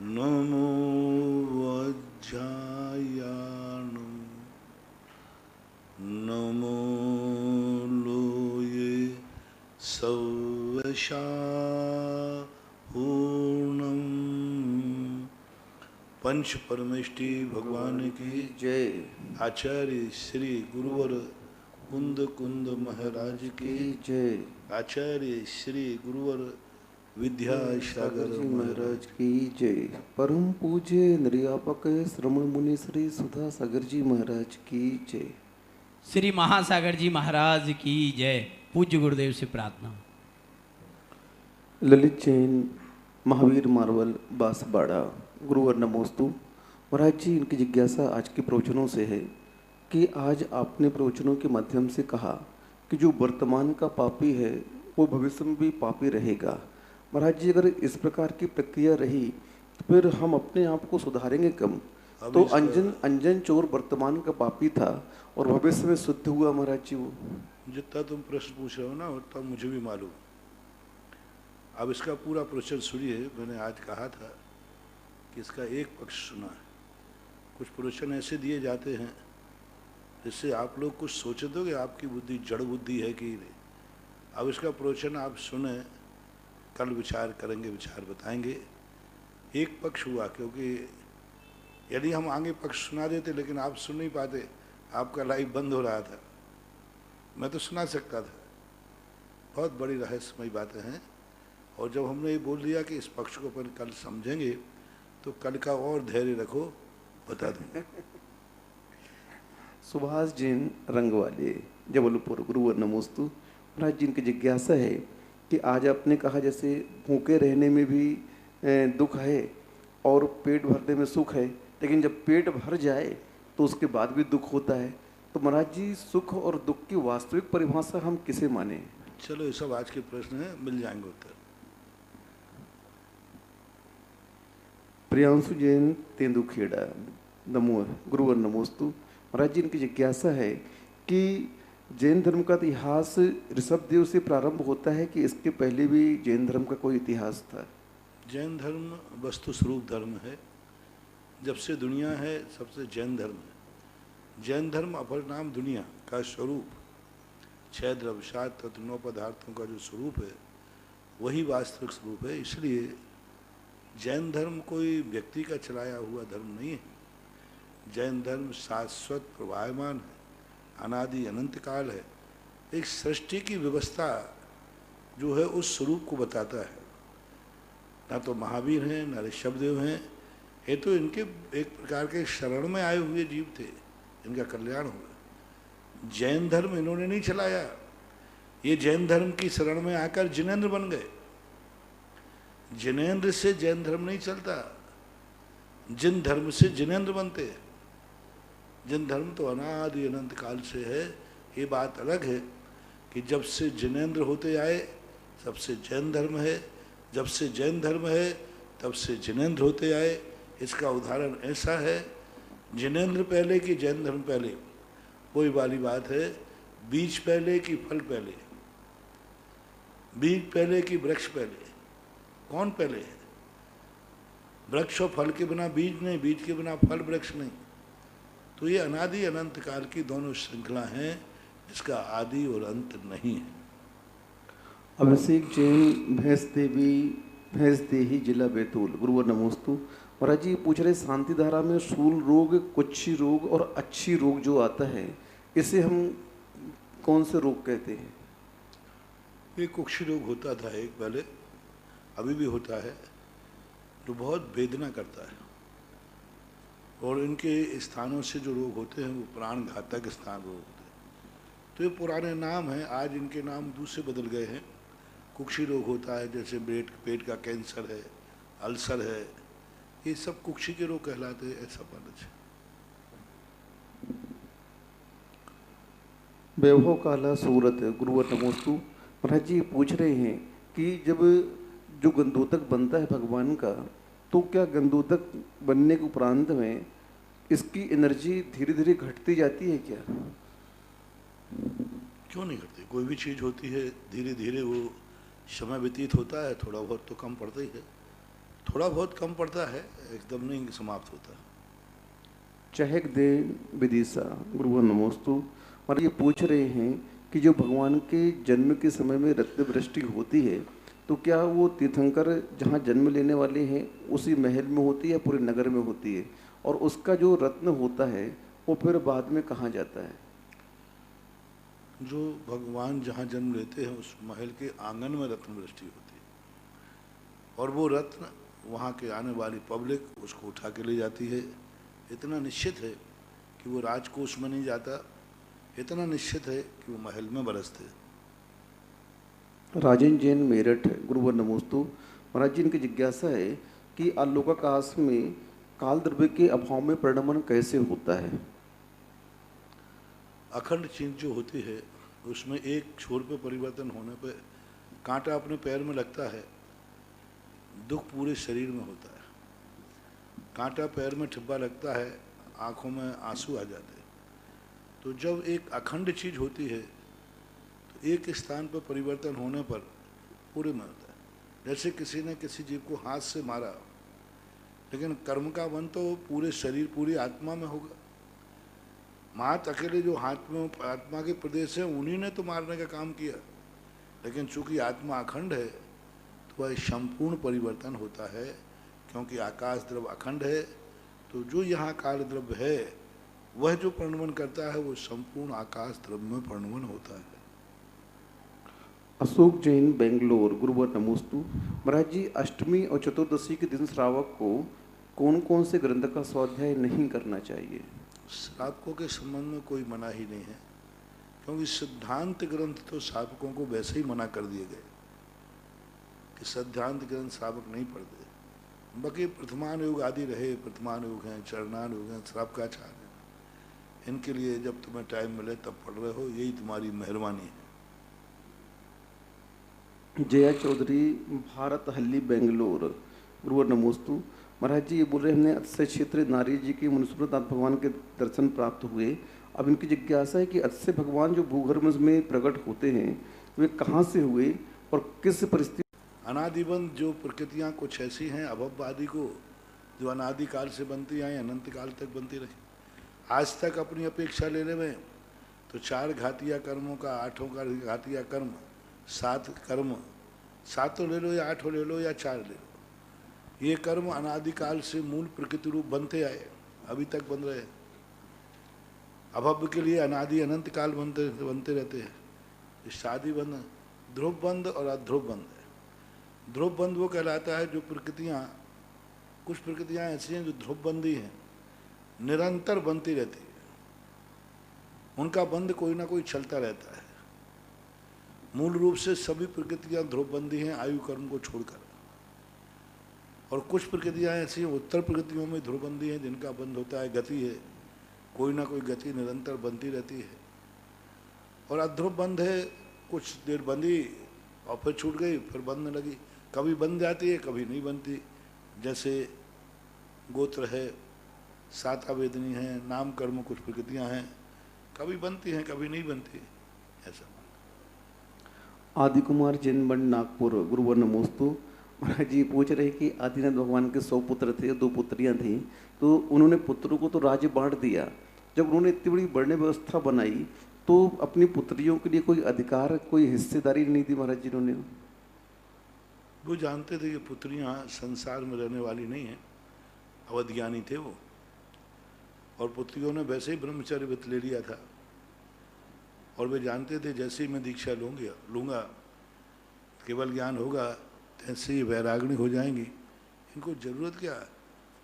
नमो वज्रायाणं नमो लोये सव्यसाहूर्णं। पंच परमेष्टि भगवान की जय। आचार्य श्री गुरुवर कुंद कुंद महाराज की जय। आचार्य श्री गुरुवर विद्यासागर जी महाराज महाराज की जय। परम पूज्य निर्यापक श्रमण मुनि श्री सुधा सागर जी महाराज की जय। श्री महासागर जी महाराज की जय। पूज्य गुरुदेव से प्रार्थना। ललित जैन महावीर मार्वल बांसवाड़ा गुरुवर नमोस्तु। महाराज जी, इनकी जिज्ञासा आज के प्रवचनों से है कि आज आपने प्रवचनों के माध्यम से कहा कि जो वर्तमान का पापी है वो भविष्य में भी पापी रहेगा। महाराज जी, अगर इस प्रकार की प्रक्रिया रही तो फिर हम अपने आप को सुधारेंगे कम? तो अंजन चोर वर्तमान का पापी था और भविष्य में शुद्ध हुआ। महाराज जी, वो जितना तुम प्रश्न पूछ रहे हो ना उतना मुझे भी मालूम। अब इसका पूरा प्रवचन सुनिए। मैंने आज कहा था कि इसका एक पक्ष सुना है। कुछ प्रवचन ऐसे दिए जाते हैं जिससे आप लोग कुछ सोचे दो कि आपकी बुद्धि जड़ बुद्धि है कि नहीं। अब इसका प्रवचन आप सुने, कल विचार करेंगे, विचार बताएंगे। एक पक्ष हुआ, क्योंकि यदि हम आगे पक्ष सुना देते लेकिन आप सुन नहीं पाते, आपका लाइव बंद हो रहा था, मैं तो सुना सकता था। बहुत बड़ी रहस्यमयी बातें हैं। और जब हमने ये बोल दिया कि इस पक्ष को अपन कल समझेंगे तो कल का और धैर्य रखो, बता दूँ। सुभाष जैन रंग वाले जबलपुर गुरुवर नमोस्तु। महाराज जी, इनकी जिज्ञासा है कि आज आपने कहा जैसे भूखे रहने में भी दुख है और पेट भरने में सुख है, लेकिन जब पेट भर जाए तो उसके बाद भी दुख होता है। तो महाराज जी, सुख और दुख की वास्तविक परिभाषा हम किसे माने? चलो, ये सब आज के प्रश्न हैं, मिल जाएंगे उत्तर। प्रियांशु जैन तेंदुखेड़ा नमो गुरुवर नमोस्तु। महाराज जी, इनकी जिज्ञासा है कि जैन धर्म का इतिहास ऋषभदेव से प्रारंभ होता है कि इसके पहले भी जैन धर्म का कोई इतिहास था? जैन धर्म वस्तु स्वरूप धर्म है। जब से दुनिया है सबसे जैन धर्म है। जैन धर्म अपर नाम दुनिया का स्वरूप, 6 द्रव्य 7 तत्व 9 पदार्थों का जो स्वरूप है वही वास्तविक स्वरूप है। इसलिए जैन धर्म कोई व्यक्ति का चलाया हुआ धर्म नहीं है। जैन धर्म शाश्वत प्रवाहमान है, अनादि अनंत काल है। एक सृष्टि की व्यवस्था जो है उस स्वरूप को बताता है। ना तो महावीर हैं ना ऋषभदेव हैं, ये तो इनके एक प्रकार के शरण में आए हुए जीव थे, इनका कल्याण हुआ। जैन धर्म इन्होंने नहीं चलाया, ये जैन धर्म की शरण में आकर जिनेंद्र बन गए। जिनेंद्र से जैन धर्म नहीं चलता, जिन धर्म से जिनेंद्र बनते हैं। जिन धर्म तो अनादि अनंत काल से है। ये बात अलग है कि जब से जिनेंद्र होते आए तब से जैन धर्म है, जब से जैन धर्म है तब से जिनेंद्र होते आए। इसका उदाहरण ऐसा है, जिनेंद्र पहले कि जैन धर्म पहले, वही वाली बात है। बीज पहले कि फल पहले, बीज पहले कि वृक्ष पहले, कौन पहले है? वृक्ष और फल के बिना बीज नहीं, बीज के बिना फल वृक्ष नहीं। तो ये अनादि अनंत काल की दोनों श्रृंखला हैं, इसका आदि और अंत नहीं है। अभिषेक जैन भैंस देही जिला बैतूल गुरुवर नमोस्तु। महाराज जी, पूछ रहे शांति धारा में शूल रोग, कुच्छी रोग और अच्छी रोग जो आता है, इसे हम कौन से रोग कहते हैं? ये कुक्षी रोग होता था एक पहले, अभी भी होता है, जो बहुत वेदना करता है। और इनके स्थानों से जो रोग होते हैं वो प्राण घातक स्थान रोग होते हैं। तो ये पुराने नाम हैं, आज इनके नाम दूसरे बदल गए हैं। कुक्षी रोग होता है, जैसे पेट का कैंसर है, अल्सर है, ये सब कुक्षी के रोग कहलाते हैं, ऐसा मानना चाहिए। वैभव काला सूरत गुरुवर नमोस्तु। महाराज जी, पूछ रहे हैं कि जब जो गंधोदक बनता है भगवान का, तो क्या गंधोदक बनने के उपरांत में इसकी एनर्जी धीरे धीरे घटती जाती है क्या? क्यों नहीं घटती? कोई भी चीज़ होती है धीरे धीरे वो समय व्यतीत होता है, थोड़ा बहुत तो कम पड़ता ही है। थोड़ा बहुत कम पड़ता है, एकदम नहीं समाप्त होता। चहक दे विदिशा गुरुवर नमोस्तु। और ये पूछ रहे हैं कि जो भगवान के जन्म के समय में रत्न वृष्टि होती है, तो क्या वो तीर्थंकर जहाँ जन्म लेने वाले हैं उसी महल में होती है या पूरे नगर में होती है, और उसका जो रत्न होता है वो फिर बाद में कहाँ जाता है? जो भगवान जहाँ जन्म लेते हैं उस महल के आंगन में रत्न वृष्टि होती है, और वो रत्न वहाँ के आने वाली पब्लिक उसको उठा के ले जाती है। इतना निश्चित है कि वो राजकोष में नहीं जाता, इतना निश्चित है कि वो महल में बरसते हैं। राजन जैन मेरठ गुरुवर नमोस्तु। महाराज जी, इनकी जिज्ञासा है कि आलोकाकाश में काल द्रव्य के अभाव में परिणमन कैसे होता है? अखंड चीज जो होती है उसमें एक छोर पे परिवर्तन होने पे कांटा अपने पैर में लगता है, दुख पूरे शरीर में होता है। कांटा पैर में ठिब्बा लगता है, आंखों में आंसू आ जाते हैं। तो जब एक अखंड चीज होती है तो एक स्थान पर परिवर्तन होने पर पूरे में होता है। जैसे किसी ने किसी जीव को हाथ से मारा, लेकिन कर्म का वन तो पूरे शरीर पूरी आत्मा में होगा। मात अकेले जो हाथ में आत्मा के प्रदेश है उन्हीं ने तो मारने का काम किया, लेकिन चूंकि आत्मा अखंड है तो वह संपूर्ण परिवर्तन होता है। क्योंकि आकाश द्रव्य अखंड है, तो जो यहाँ काल द्रव्य है वह जो परिणमन करता है वो संपूर्ण आकाश द्रव्य में परिणमन होता है। अशोक जैन बेंगलोर गुरुवर नमोस्तु। महाराज जी, अष्टमी और चतुर्दशी के दिन श्रावक को कौन कौन से ग्रंथ का स्वाध्याय नहीं करना चाहिए? श्रावकों के संबंध में कोई मना ही नहीं है, क्योंकि सिद्धांत ग्रंथ तो श्रावकों को वैसे ही मना कर दिए गए कि सिद्धांत ग्रंथ श्रावक नहीं पढ़ते। बाकी प्रथमान योग आदि रहे, प्रथमान योग हैं, चरणान योग हैं, श्रावकाचार्य हैं, इनके लिए जब तुम्हें टाइम मिले तब पढ़ रहे हो, यही तुम्हारी मेहरबानी है। जया चौधरी भारत हल्ली बेंगलोर गुरुवर नमोस्तु। महाराज जी, ये बोल रहे हमने अत्स्य क्षेत्र नारी जी के मनुस्मृतनाथ भगवान के दर्शन प्राप्त हुए। अब इनकी जिज्ञासा है कि अत्स्य भगवान जो भूगर्भ में प्रकट होते हैं वे कहाँ से हुए और किस परिस्थिति? अनादिबंध जो प्रकृतियाँ कुछ ऐसी हैं अभववादी को, जो अनादिकाल से बनती आई, अनंत काल तक बनती रही। आज तक अपनी अपेक्षा लेने में तो 4 घातिया कर्मों का 8 का घातिया कर्म, 7 कर्म, 7 ले लो या 8 ले लो या 4 ले लो, ये कर्म अनादिकाल से मूल प्रकृति रूप बनते आए, अभी तक बन रहे हैं। अभव्य के लिए अनादि अनंत काल बनते रहते हैं। शादी बंध, ध्रुव बंध और अध्रुव बंध है। ध्रुव बंध वो कहलाता है जो प्रकृतियाँ, कुछ प्रकृतियाँ ऐसी हैं जो ध्रुव बंधी हैं, निरंतर बनती रहती है, उनका बंध कोई ना कोई चलता रहता है। मूल रूप से सभी प्रकृतियाँ ध्रुवबंदी हैं आयु कर्म को छोड़कर, और कुछ प्रकृतियाँ ऐसी हैं उत्तर प्रकृतियों में ध्रुवबंदी हैं जिनका बंध होता है, गति है, कोई ना कोई गति निरंतर बनती रहती है। और अध्रुव बंध है, कुछ देर बंधी और फिर छूट गई, फिर बनने लगी, कभी बन जाती है कभी नहीं बनती। जैसे गोत्र है, 7 आवेदनी है, नाम कर्म कुछ प्रकृतियाँ हैं, कभी बनती हैं कभी नहीं बनती, ऐसा। आदि कुमार जैन बंड नागपुर गुरुवर नमोस्तु। महाराज जी पूछ रहे कि आदिनाथ भगवान के 100 पुत्र थे, 2 पुत्रियां थीं, तो उन्होंने पुत्रों को तो राज्य बांट दिया। जब उन्होंने इतनी बड़ी वर्ण व्यवस्था बनाई तो अपनी पुत्रियों के लिए कोई अधिकार, कोई हिस्सेदारी नहीं दी महाराज जी उन्होंने? वो जानते थे कि पुत्रियां संसार में रहने वाली नहीं है, अवधज्ञानी थे वो, और पुत्रियों ने वैसे ही ब्रह्मचर्य व्रत ले लिया था, और वे जानते थे जैसे ही मैं दीक्षा लूँगा केवल ज्ञान होगा तैसे ही वैराग्नि हो जाएंगी, इनको जरूरत क्या है?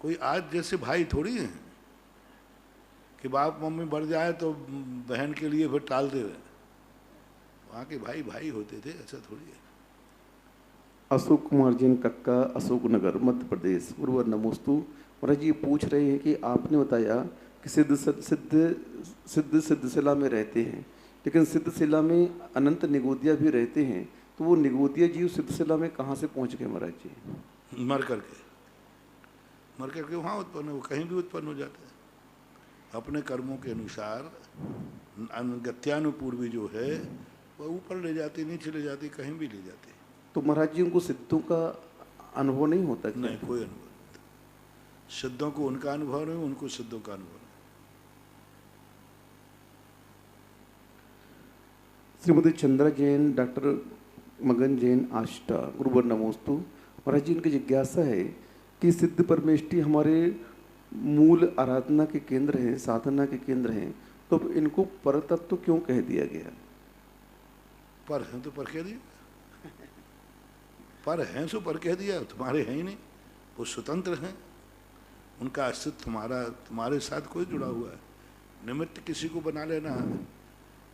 कोई आज जैसे भाई थोड़ी हैं कि बाप मम्मी बढ़ जाए तो बहन के लिए फिर टाल दे। वहाँ के भाई भाई होते थे, ऐसा थोड़ी है। अशोक कुमार जैन कक्का अशोकनगर मध्य प्रदेश गुरुवर नमोस्तु। महाराज जी पूछ रहे हैं कि आपने बताया कि सिद्धशिला में रहते हैं, लेकिन सिद्धशिला में अनंत निगोदिया भी रहते हैं, तो वो निगोदिया जीव सिद्धशिला में कहाँ से पहुँच गए महाराज जी? मर करके वहाँ उत्पन्न, वो कहीं भी उत्पन्न हो जाते हैं अपने कर्मों के अनुसार। गत्यानुपूर्वी जो है वह ऊपर ले जाती, नीचे ले जाती, कहीं भी ले जाती। तो महाराज जी उनको सिद्धों का अनुभव नहीं होता क्या? नहीं, कोई अनुभव नहीं। सिद्धों को उनका अनुभव नहीं, उनको सिद्धों का अनुभव नहीं। श्रीमती चंद्रा जैन, डॉक्टर मगन जैन आष्टा, गुरुवर नमोस्तु। महाराज जी, इनकी जिज्ञासा है कि सिद्ध परमेष्ठी हमारे मूल आराधना के केंद्र हैं, साधना के केंद्र हैं, तो इनको परतत्व क्यों कह दिया गया? पर हैं तो पर कह दिया, पर हैं सो पर कह दिया, तुम्हारे हैं ही नहीं, वो स्वतंत्र हैं, उनका अस्तित्व तुम्हारे साथ कोई जुड़ा हुआ है। निमित्त किसी को बना लेना,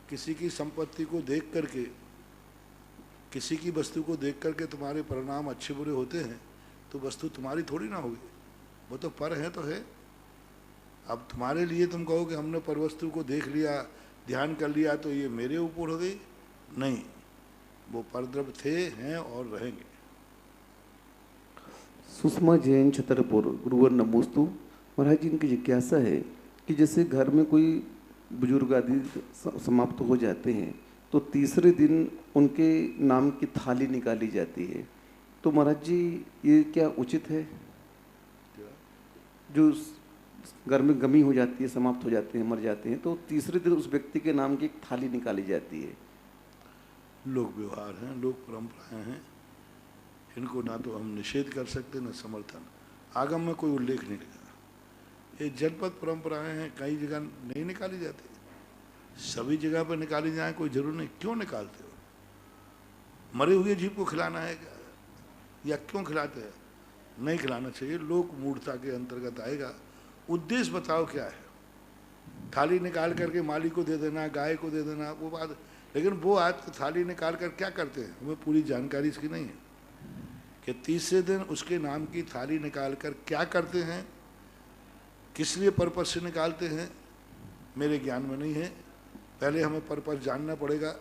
किसी की संपत्ति को देख करके, किसी की वस्तु को देख करके तुम्हारे परिणाम अच्छे बुरे होते हैं, तो वस्तु तुम्हारी थोड़ी ना होगी, वो तो पर है तो है। अब तुम्हारे लिए तुम कहो कि हमने पर वस्तु को देख लिया, ध्यान कर लिया, तो ये मेरे ऊपर हो गई? नहीं, वो परद्रव्य थे, हैं और रहेंगे। सुषमा जैन छतरपुर, गुरुवर नमोस्तु। महाराज जी, इनकी जिज्ञासा है कि जैसे घर में कोई बुजुर्ग आदि समाप्त हो जाते हैं तो तीसरे दिन उनके नाम की थाली निकाली जाती है, तो महाराज जी ये क्या उचित है? जो घर में गमी हो जाती है, समाप्त हो जाते हैं, मर जाते हैं, तो तीसरे दिन उस व्यक्ति के नाम की एक थाली निकाली जाती है। लोक व्यवहार हैं, लोक परंपराएं हैं, इनको ना तो हम निषेध कर सकते न समर्थन। आगम में कोई उल्लेख नहीं लगा। ये जनपद परंपराएं हैं, कई जगह नहीं निकाली जाती, सभी जगह पर निकाली जाए कोई जरूर नहीं। क्यों निकालते हो? मरे हुए जीव को खिलाना है क्या? या क्यों खिलाते हैं? नहीं खिलाना चाहिए, लोक मूढ़ता के अंतर्गत आएगा। उद्देश्य बताओ क्या है? थाली निकाल करके माली को दे देना, गाय को दे देना, वो बात। लेकिन वो आज थाली निकाल कर क्या करते हैं, हमें पूरी जानकारी इसकी नहीं है कि तीसरे दिन उसके नाम की थाली निकाल कर क्या करते हैं, किस लिए पर्पज से निकालते हैं, मेरे ज्ञान में नहीं है। पहले हमें पर्पज जानना पड़ेगा,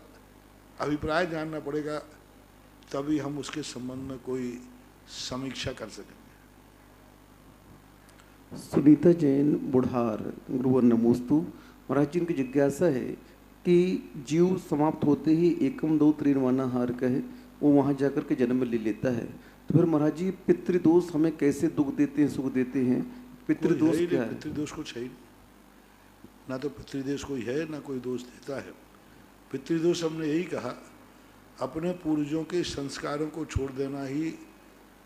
अभिप्राय जानना पड़ेगा, तभी हम उसके संबंध में कोई समीक्षा कर सकेंगे। सुनीता जैन बुढ़ार, गुरुवर नमोस्तु। महाराज जी, इनकी जिज्ञासा है कि जीव समाप्त होते ही एकम दो त्रिनवाना हार कहे वो वहाँ जाकर के जन्म ले लेता है, तो फिर महाराज जी पितृदोष हमें कैसे दुख देते हैं, सुख देते हैं? पितृदोष क्या है? पितृदोष कुछ है ही नहीं, ना तो पितृदोष कोई है ना कोई दोष देता है। पितृदोष हमने यही कहा, अपने पूर्वजों के संस्कारों को छोड़ देना ही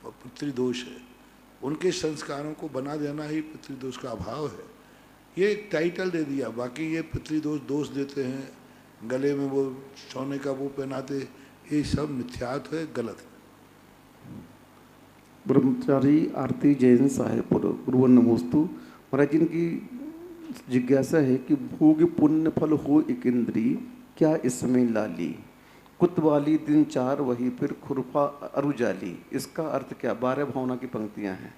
पितृदोष है, उनके संस्कारों को बना देना ही पितृदोष का अभाव है। ये एक टाइटल दे दिया, बाकी ये पितृदोष दोष देते हैं, गले में वो सोने का वो पहनाते, ये सब मिथ्यात्व है, गलत है। ब्रह्मचारी आरती जैन साहेबपुर, गुरुवर नमोस्तु। महाराज जी, इनकी जिज्ञासा है कि भोग पुण्य फल हो एक इंद्री, क्या इसमें लाली, कुतवाली दिन चार वही फिर खुरफा अरुजाली, इसका अर्थ क्या? 12 भावना की पंक्तियां हैं।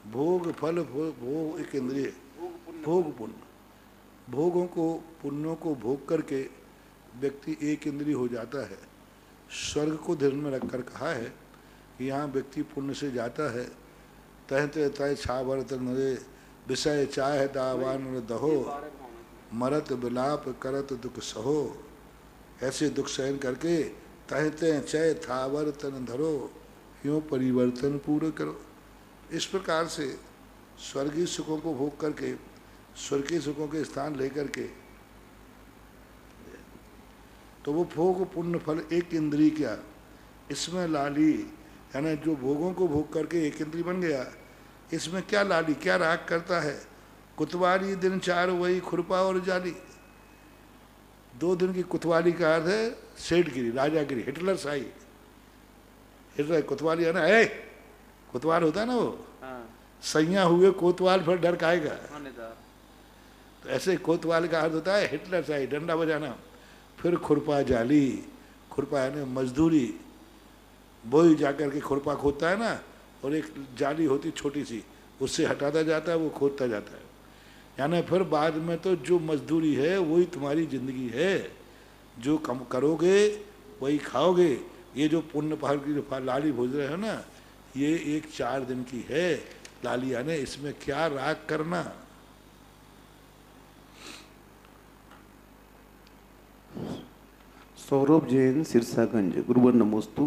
भोग फल भोग एक इंद्रिय, भोग पुण्य, भोगों को पुण्यों को भोग करके व्यक्ति एक इंद्रिय हो जाता है। स्वर्ग को ध्यान में रखकर कहा है कि यहाँ व्यक्ति पुण्य से जाता है, तह तय छावर नरे विषय चाह दावान दहो, मरत विलाप करत दुख सहो, ऐसे दुख सहन करके तह तय चय थावर तन धरो, यूँ परिवर्तन पूर्ण करो। इस प्रकार से स्वर्गीय सुखों को भोग करके स्वर्गीय सुखों के स्थान लेकर के, तो वो भोग पुण्य फल एक इंद्रिय क्या, इसमें लाली, यानी जो भोगों को भोग करके एक इंद्रिय बन गया, इसमें क्या लाली, क्या राग करता है? कुतवाली दिन चार वही खुरपा और जाली। 2 दिन की कुतवाली का अर्थ है सेठगिरी, राजागिरी, हिटलर शाही। हिटलर कुतवाली है ना, कोतवाल होता है ना वो, सैया हुए कोतवाल फिर डर खाएगा, तो ऐसे कोतवाल का अर्थ होता है हिटलर शाही, डंडा बजाना। फिर खुरपा जाली, खुरपा है ना मजदूरी, बोई जाकर के खुरपा खोदता है ना, और एक जाली होती छोटी सी, उससे हटाता जाता है, वो खोदता जाता है। यानी फिर बाद में तो जो मजदूरी है वही तुम्हारी जिंदगी है, जो कम करोगे वही खाओगे। ये जो पुण्य पहाड़ की लाली भोज रहे हो ना, ये एक 4 दिन की है लाली, यानी इसमें क्या राग करना। सौरभ जैन सिरसागंज, गुरुवर नमोस्तु।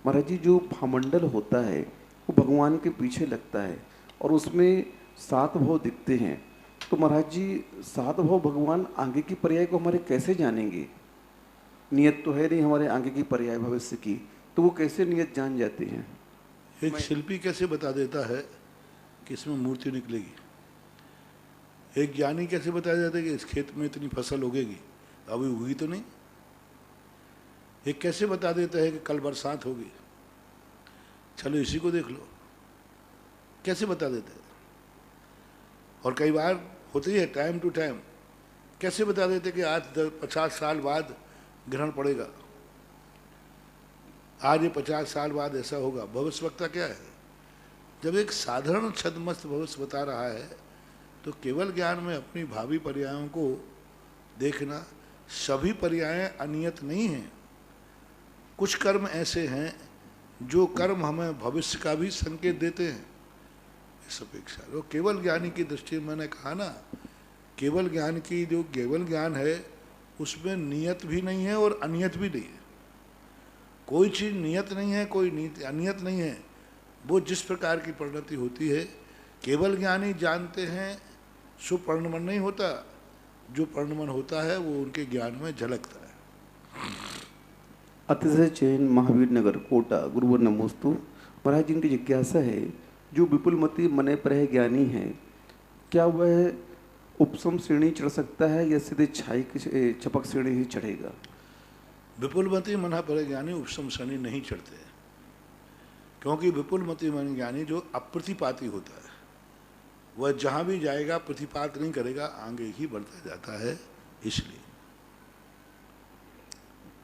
महाराज जी, जो भामंडल होता है वो भगवान के पीछे लगता है और उसमें 7 भाव दिखते हैं, तो महाराज जी 7 भाव भगवान आगे की पर्याय को हमारे कैसे जानेंगे? नियत तो है नहीं हमारे आगे की पर्याय भविष्य की, तो वो कैसे नियत जान जाते हैं? एक शिल्पी कैसे बता देता है कि इसमें मूर्ति निकलेगी? एक ज्ञानी कैसे बताया जाता है कि इस खेत में इतनी फसल उगेगी? अभी उगी तो नहीं। एक कैसे बता देता है कि कल बरसात होगी? चलो इसी को देख लो, कैसे बता देते हैं। और कई बार होती है टाइम टू टाइम, कैसे बता देते कि आज 50 साल बाद ग्रहण पड़ेगा, आज ये 50 साल बाद ऐसा होगा। भविष्यवक्ता क्या है? जब एक साधारण छद्मस्त भविष्य बता रहा है तो केवल ज्ञान में अपनी भावी पर्यायों को देखना। सभी पर्याय अनियत नहीं हैं। कुछ कर्म ऐसे हैं जो कर्म हमें भविष्य का भी संकेत देते हैं। इस अपेक्षा वो केवल ज्ञानी की दृष्टि में मैंने कहा ना, केवल ज्ञान की जो केवल ज्ञान है उसमें नियत भी नहीं है और अनियत भी नहीं है। कोई चीज़ नियत नहीं है, कोई अनियत नहीं है। वो जिस प्रकार की परिणति होती है केवल ज्ञानी जानते हैं, सो परिणमन नहीं होता। जो परिणमन होता है वो उनके ज्ञान में झलकता है। अतिशय जैन, महावीर नगर, कोटा, गुरुवर नमोस्तु। महाराज जी, इनकी जिज्ञासा है, जो विपुलमती मने पर ज्ञानी है, क्या वह उपसम श्रेणी चढ़ सकता है या सीधे छाई की चपक श्रेणी ही चढ़ेगा? विपुलमती मना पर ज्ञानी उपसम श्रेणी नहीं चढ़ते, क्योंकि विपुलमती मन ज्ञानी जो अप्रतिपाती होता है वह जहाँ भी जाएगा प्रतिपात नहीं करेगा, आगे ही बढ़ता जाता है। इसलिए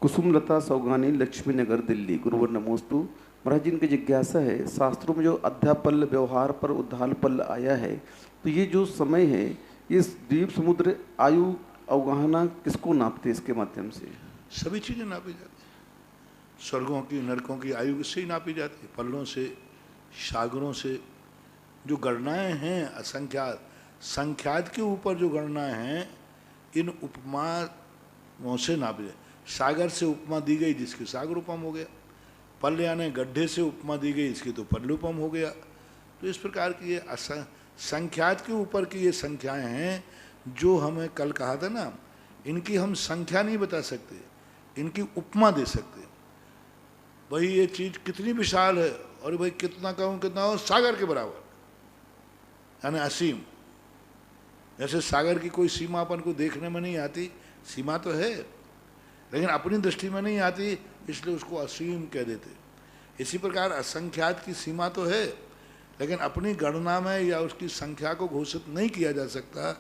कुसुमलता सौगानी, लक्ष्मी नगर, दिल्ली, गुरुवर नमोस्तु। महाराज जी, इनकी जिज्ञासा है, शास्त्रों में जो अध्यापल्ल व्यवहार पर उद्धाल पल्ल आया है, तो ये जो समय है, इस द्वीप समुद्र आयु अवगाहना किसको नापते? इसके माध्यम से सभी चीज़ें नापी जाती हैं। स्वर्गों की नरकों की आयु से ही नापी जाती है, पल्लों से, सागरों से। जो गणनाएं हैं असंख्यात, संख्यात के ऊपर जो गणनाएं हैं इन उपमाओं से नापी जाती। सागर से उपमा दी गई जिसके सागर उपम हो गया, पल यानी गड्ढे से उपमा दी गई इसकी तो पल्लुपम हो गया। तो इस प्रकार की ये संख्यात के ऊपर की ये संख्याएं हैं जो हमें कल कहा था ना, इनकी हम संख्या नहीं बता सकते, इनकी उपमा दे सकते। भाई ये चीज़ कितनी विशाल है, और भाई कितना कहूँ कितना हो, सागर के बराबर, यानी असीम। जैसे सागर की कोई सीमा अपन को देखने में नहीं आती, सीमा तो है लेकिन अपनी दृष्टि में नहीं आती, इसलिए उसको असीम कह देते। इसी प्रकार असंख्यात की सीमा तो है लेकिन अपनी गणना में या उसकी संख्या को घोषित नहीं किया जा सकता,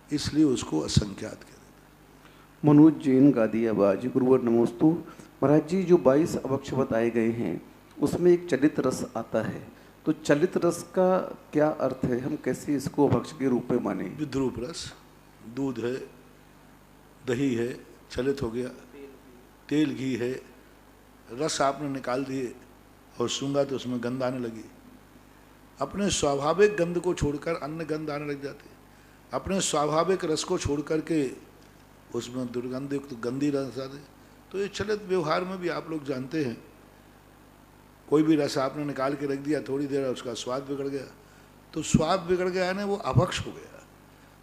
इसलिए उसको असंख्यात कह देते। मनोज जैन, गादियाबाद, गुरुवर नमोस्तु। महाराज जी, जो 22 अभक्ष बताए गए हैं उसमें एक चलित रस आता है, तो चलित रस का क्या अर्थ है? हम कैसे इसको अभक्ष के रूप में माने? विद्रूप रस, दूध है, दही है, चलित हो गया, तेल घी है, रस आपने निकाल दिए और सूंघा तो उसमें गंध आने लगी। अपने स्वाभाविक गंध को छोड़कर अन्य गंध आने लग जाते। अपने स्वाभाविक रस को छोड़ करके उसमें दुर्गंधित तो गंदी रस आते। तो ये चलित व्यवहार में भी आप लोग जानते हैं, कोई भी रस आपने निकाल के रख दिया, थोड़ी देर उसका स्वाद बिगड़ गया, तो स्वाद बिगड़ गया ना, वो अभक्ष हो गया।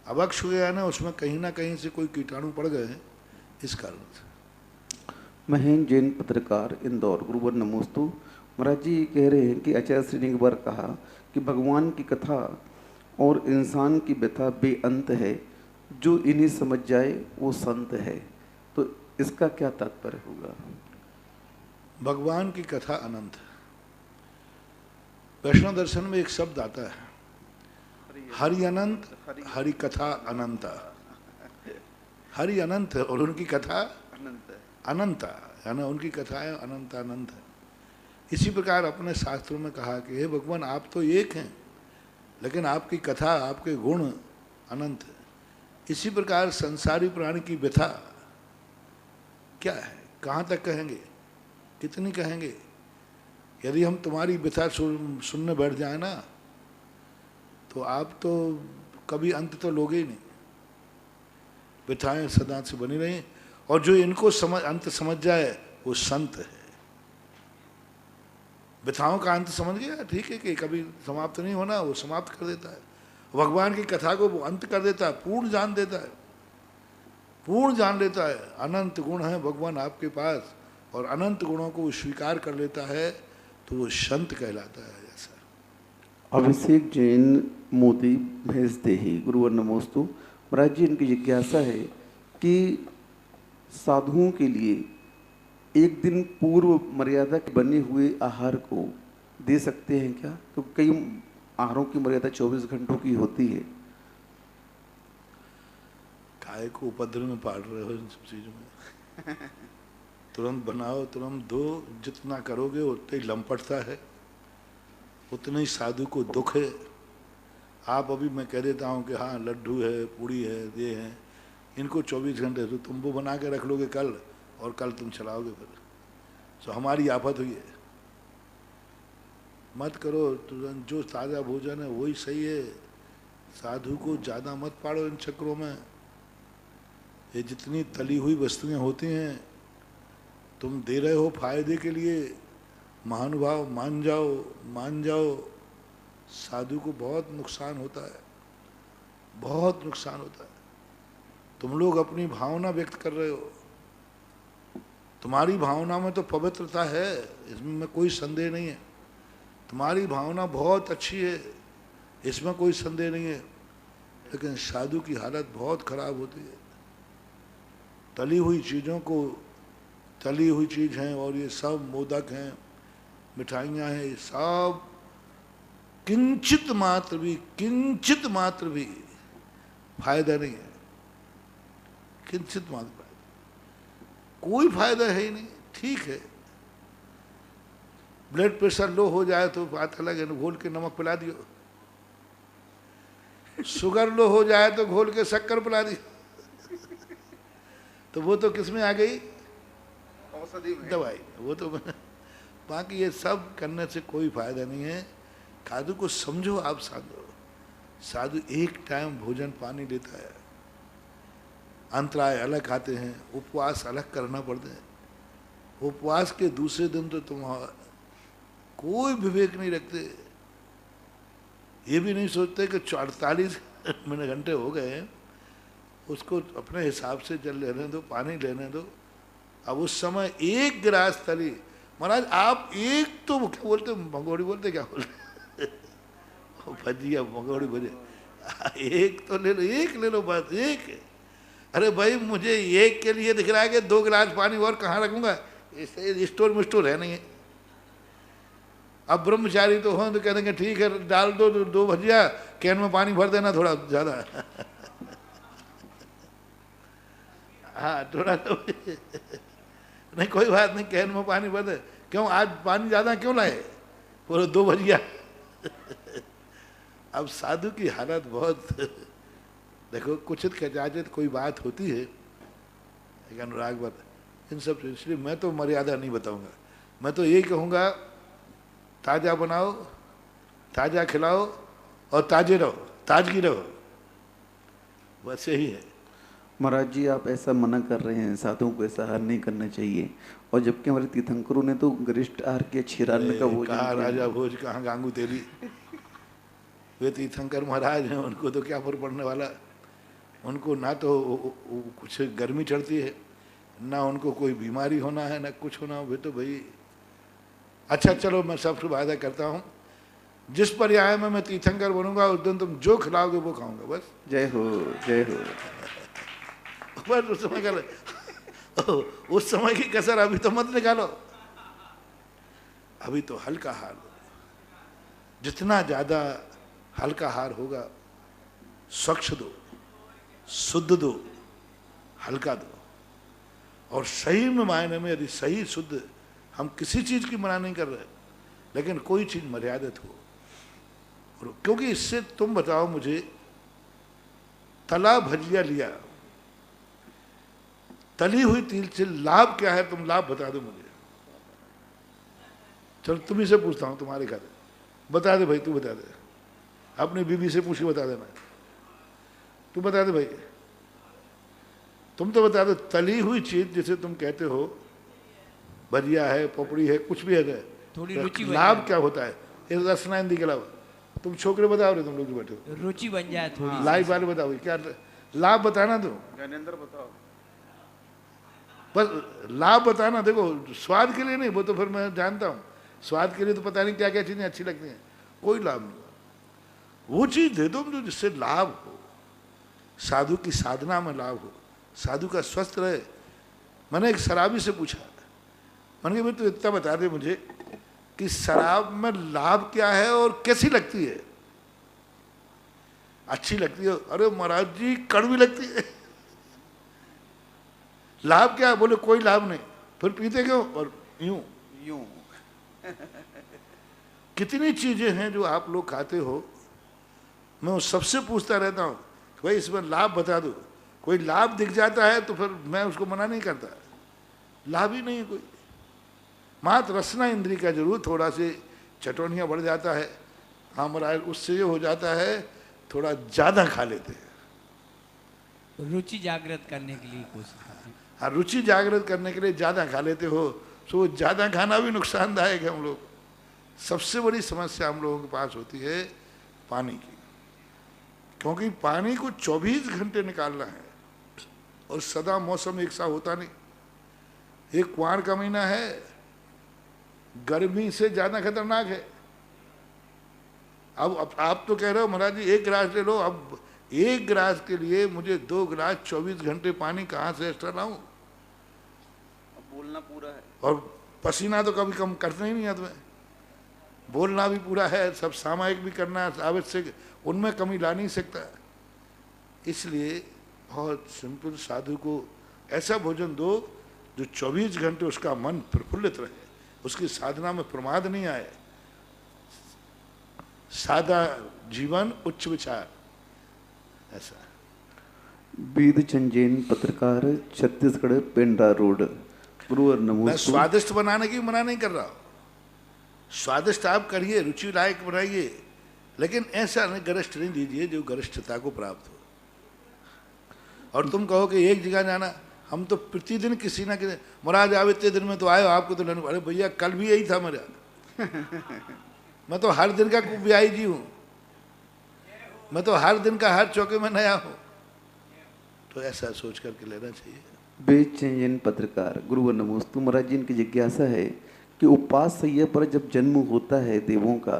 अभक्ष हो गया ना, उसमें कहीं ना कहीं से कोई कीटाणु पड़ गए हैं, इस कारण से। महेंद्र जैन, पत्रकार, इंदौर, गुरुवर नमोस्तु। महाराज जी कह रहे हैं कि आचार्य श्री ने एक बार कहा कि भगवान की कथा और इंसान की व्यथा बेअंत है, जो इन्हें समझ जाए वो संत है, तो इसका क्या तात्पर्य होगा? भगवान की कथा अनंत है। वैष्णव दर्शन में एक शब्द आता है, हरि अनंत, हरि कथा अनंता। हरि अनंत है और उनकी कथा अनंत, यानी उनकी कथाएं अनंत अनंत है। इसी प्रकार अपने शास्त्रों में कहा कि हे भगवान, आप तो एक हैं लेकिन आपकी कथा, आपके गुण अनंत है। इसी प्रकार संसारी प्राणी की व्यथा क्या है, कहाँ तक कहेंगे, कितनी कहेंगे? यदि हम तुम्हारी व्यथा सुनने बैठ जाए ना, तो आप तो कभी अंत तो लोगे ही नहीं। व्यथाएं सदा से बनी रही और जो इनको अंत समझ जाए वो संत है। व्यथाओं का अंत समझ गया, ठीक है कि कभी समाप्त नहीं होना, वो समाप्त कर देता है। भगवान की कथा को वो अंत कर देता है, पूर्ण जान देता है, पूर्ण जान लेता है। अनंत गुण है भगवान आपके पास और अनंत गुणों को वो स्वीकार कर लेता है तो वो संत कहलाता है। ऐसा अभिषेक जैन मोदी भेजते ही गुरुवर नमोस्तु। महाराज जी, इनकी जिज्ञासा है कि साधुओं के लिए एक दिन पूर्व मर्यादा के बने हुए आहार को दे सकते हैं क्या? तो कई आहारों की मर्यादा 24 घंटों की होती है। काय को उपद्रव में पाल रहे हो इन सब चीजों में? तुरंत बनाओ, तुरंत दो। जितना करोगे उतना ही लंपटता है, उतना ही साधु को दुख है। आप अभी मैं कह देता हूँ कि हाँ लड्डू है, पूड़ी है, ये है, इनको 24 घंटे तो तुम वो बना के रख लोगे कल, और कल तुम चलाओगे फिर, तो हमारी आफत हुई है। मत करो, तुरंत जो ताज़ा भोजन है वही सही है। साधु को ज़्यादा मत पाड़ो इन चक्रों में। ये जितनी तली हुई वस्तुएं होती हैं तुम दे रहे हो फायदे के लिए, महानुभाव मान जाओ, मान जाओ। साधु को बहुत नुकसान होता है, बहुत नुकसान होता है। तुम लोग अपनी भावना व्यक्त कर रहे हो, तुम्हारी भावना में तो पवित्रता है, इसमें कोई संदेह नहीं है। तुम्हारी भावना बहुत अच्छी है, इसमें कोई संदेह नहीं है, लेकिन साधु की हालत बहुत खराब होती है। तली हुई चीज़ों को, तली हुई चीज़ हैं और ये सब मोदक हैं, मिठाइयाँ हैं, ये सब किंचित मात्र भी फायदा नहीं है। किंचित मात्र फायदा, कोई फायदा है ही नहीं। ठीक है, ब्लड प्रेशर लो हो जाए तो बात अलग है, घोल के नमक पिला दियो। शुगर लो हो जाए तो घोल के शक्कर पिला दियो। तो वो तो किस में आ गई? औषधि में, दवाई। वो तो बाकी ये सब करने से कोई फायदा नहीं है। साधु को समझो, आप साधु एक टाइम भोजन पानी लेता है, अंतराय अलग आते हैं, उपवास अलग करना पड़ते हैं। उपवास के दूसरे दिन तो तुम कोई विवेक नहीं रखते, ये भी नहीं सोचते कि 48 घंटे हो गए, उसको अपने हिसाब से जल लेने दो, पानी लेने दो। अब उस समय एक गिलास तली, महाराज आप एक तो क्या बोलते, भगोड़ी बोलते, क्या बोलते भजिया भगोड़ी बोले, एक तो ले लो, एक ले लो बस, एक। अरे भाई मुझे एक के लिए दिख रहा है कि 2 गिलास पानी और कहाँ रखूंगा, इसे स्टोर में स्टोर है नहीं है। अब ब्रह्मचारी तो हो तो कह देंगे ठीक है डाल दो 2 भजिया, कैन में पानी भर देना थोड़ा ज़्यादा। हाँ थोड़ा तो नहीं, कोई बात नहीं, कैन में पानी भर दे। क्यों आज पानी ज़्यादा क्यों लाए, पूरे 2 भजिया। अब साधु की हालत बहुत, देखो कुचित खजाजत कोई बात होती है, एक अनुराग बात, इन सब। इसलिए मैं तो मर्यादा नहीं बताऊंगा, मैं तो यही कहूँगा ताज़ा बनाओ, ताज़ा खिलाओ और ताजे रहो, ताजगी रहो, बस यही है। महाराज जी, आप ऐसा मना कर रहे हैं, साधुओं को ऐसा आहार नहीं करना चाहिए, और जबकि हमारे तीर्थंकरों ने तो गरिष्ठ आहार किया, क्षीरान्न का भोजन। कहाँ राजा भोज, कहाँ गांगू तेली। वे तीर्थंकर महाराज हैं, उनको तो क्या फर्क पड़ने वाला। उनको ना तो कुछ गर्मी चढ़ती है, ना उनको कोई बीमारी होना है, ना कुछ होना हो। वे तो भाई अच्छा चलो, मैं सबसे वादा करता हूँ जिस पर्याय में मैं तीर्थंकर बनूंगा उस दिन तुम जो खिलाओगे वो खाऊंगा, बस। जय हो, जय हो। बस उस समय का उस समय की कसर अभी तो मत निकालो, अभी तो हल्का हार। जितना ज़्यादा हल्का हार होगा, स्वच्छ दो, शुद्ध दो, हल्का दो। और सही में मायने में यदि सही शुद्ध, हम किसी चीज़ की मना नहीं कर रहे, लेकिन कोई चीज़ मर्यादित हो। और क्योंकि इससे तुम बताओ मुझे, तला भजिया लिया, तली हुई तिल से लाभ क्या है, तुम लाभ बता दो मुझे। चलो तुम्ही से पूछता हूँ, तुम्हारे घर बता दे भाई, तू बता दे, अपनी बीबी से पूछ के बता देना, तू बता दे भाई। तुम तो बता दो, तली हुई चीज जिसे तुम कहते हो, भजिया है, पपड़ी है, कुछ भी है, थोड़ी तो रुचि बन लाभ जाए। क्या होता है? ये रसना हिंदी के अलावा तुम छोकरे बताओ रहे, तुम लोग जो बैठे हो, रुचि बन जाए थोड़ी। लाइफ वाले बताओ क्या लाभ बताना, तुम ज्ञानेंद्र बताओ। बस लाभ बताना। देखो स्वाद के लिए नहीं, वो तो फिर मैं जानता हूँ, स्वाद के लिए तो पता नहीं क्या क्या चीजें अच्छी लगती हैं, कोई लाभ नहीं। वो चीज दे दो जो जिससे लाभ हो, साधु की साधना में लाभ हो, साधु का स्वस्थ रहे। मैंने एक शराबी से पूछा, मैंने कहा भाई तू इतना बता दे मुझे कि शराब में लाभ क्या है और कैसी लगती है? अच्छी लगती है? अरे महाराज जी कड़वी लगती है। लाभ क्या है? बोले कोई लाभ नहीं। फिर पीते क्यों? और यूं यूं कितनी चीजें हैं जो आप लोग खाते हो, मैं उस सबसे पूछता रहता हूँ भाई इसमें लाभ बता दो। कोई लाभ दिख जाता है तो फिर मैं उसको मना नहीं करता, लाभ ही नहीं है कोई। मात्र रसना इंद्री का जरूर थोड़ा से चटोनियाँ बढ़ जाता है, हाँ महाराज, उससे ये हो जाता है थोड़ा ज़्यादा खा लेते हैं। रुचि जागृत करने के लिए कोशिश करते हैं। हाँ, रुचि जागृत करने के लिए ज़्यादा खा लेते हो, तो ज़्यादा खाना भी नुकसानदायक है। हम लोग सबसे बड़ी समस्या हम लोगों के पास होती है पानी की, क्योंकि पानी को 24 घंटे निकालना है और सदा मौसम एक सा होता नहीं। एक कुआर का महीना है, गर्मी से ज़्यादा खतरनाक है। अब आप तो कह रहे हो महाराज जी 1 गिलास ले लो, अब 1 गिलास के लिए मुझे 2 गिलास 24 घंटे पानी कहाँ से एक्स्ट्रा लाऊं? बोलना पूरा है और पसीना तो कभी कम करते ही नहीं है तुम्हें, बोलना भी पूरा है, सब सामायिक भी करना है आवश्यक, उनमें कमी ला नहीं सकता। इसलिए बहुत सिंपल, साधु को ऐसा भोजन दो जो 24 घंटे उसका मन प्रफुल्लित रहे, उसकी साधना में प्रमाद नहीं आए। सादा जीवन, उच्च विचार, ऐसा। वेद चंदेन पत्रकार, छत्तीसगढ़, पेंड्रा रोड। गुरुवर मैं नमोस्तु। स्वादिष्ट बनाने की मना नहीं कर रहा हूं, स्वादिष्ट आप करिए, रुचि लायक बनाइए, लेकिन ऐसा नहीं गरिष्ठ नहीं दीजिए जो गरिष्ठता को प्राप्त हो। और तुम कहो कि एक जगह जाना, हम तो प्रतिदिन किसी ना किसी, महाराज आप इतने दिन में तो आए हो, आपको तो नहीं। अरे भैया कल भी यही था मेरा। मैं तो हर दिन का व्याही जी हूँ, मैं तो हर दिन का हर चौके में नया हूँ। तो ऐसा सोच करके लेना चाहिए। वेद चंदेन पत्रकार। गुरुवर नमोस्तु। महाराज जी, इनकी जिज्ञासा है कि उपवास सैया पर जब जन्म होता है देवों का,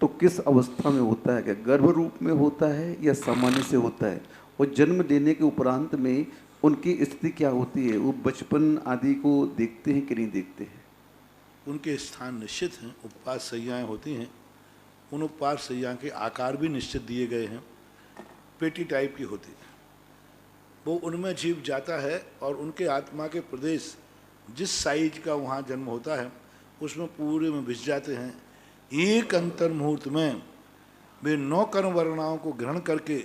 तो किस अवस्था में होता है? क्या गर्भ रूप में होता है या सामान्य से होता है? और जन्म लेने के उपरांत में उनकी स्थिति क्या होती है? वो बचपन आदि को देखते हैं कि नहीं देखते हैं? उनके स्थान निश्चित हैं, उपवास सैयाएँ होती हैं। उन उपवास सैया के आकार भी निश्चित दिए गए हैं, पेटी टाइप की होती है। वो उनमें जीव जाता है और उनके आत्मा के प्रदेश जिस साइज का वहाँ जन्म होता है उसमें पूरे में भिज जाते हैं। एक अंतर मुहूर्त में वे 9 कर्म वर्णाओं को ग्रहण करके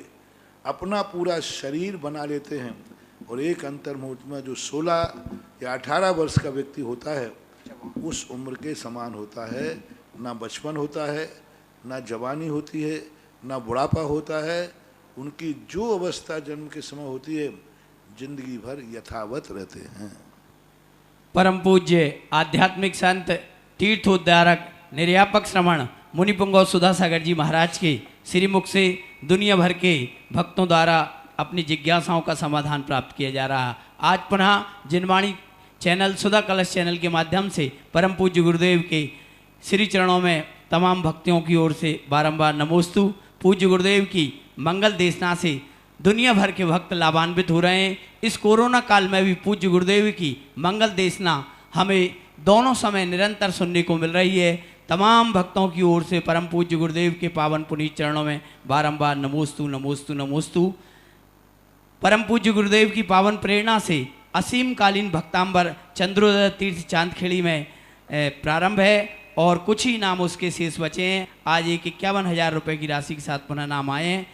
अपना पूरा शरीर बना लेते हैं। और एक अंतर मुहूर्त में जो 16 या 18 वर्ष का व्यक्ति होता है उस उम्र के समान होता है। ना बचपन होता है, ना जवानी होती है, ना बुढ़ापा होता है। उनकी जो अवस्था जन्म के समय होती है जिंदगी भर यथावत रहते हैं। परम पूज्य आध्यात्मिक संत तीर्थोद्धारक निर्यापक श्रमण मुनिपुंगव सुधा सागर जी महाराज के श्रीमुख से दुनिया भर के भक्तों द्वारा अपनी जिज्ञासाओं का समाधान प्राप्त किया जा रहा है। आज पुनः जिनवाणी चैनल, सुधा कलश चैनल के माध्यम से परम पूज्य गुरुदेव के श्री चरणों में तमाम भक्तों की ओर से बारंबार नमोस्तु। पूज्य गुरुदेव की मंगल देशना से दुनिया भर के भक्त लाभान्वित हो रहे हैं। इस कोरोना काल में भी पूज्य गुरुदेव की मंगल देशना हमें दोनों समय निरंतर सुनने को मिल रही है। तमाम भक्तों की ओर से परम पूज्य गुरुदेव के पावन पुनीत चरणों में बारंबार नमोस्तु नमोस्तु नमोस्तु। परम पूज्य गुरुदेव की पावन प्रेरणा से असीम कालीन भक्तांबर चंद्रोदय तीर्थ चांदखेड़ी में प्रारंभ है और कुछ ही नाम उसके शेष बचे हैं। आज एक 51,000 रुपये की राशि के साथ पुनः नाम आए हैं।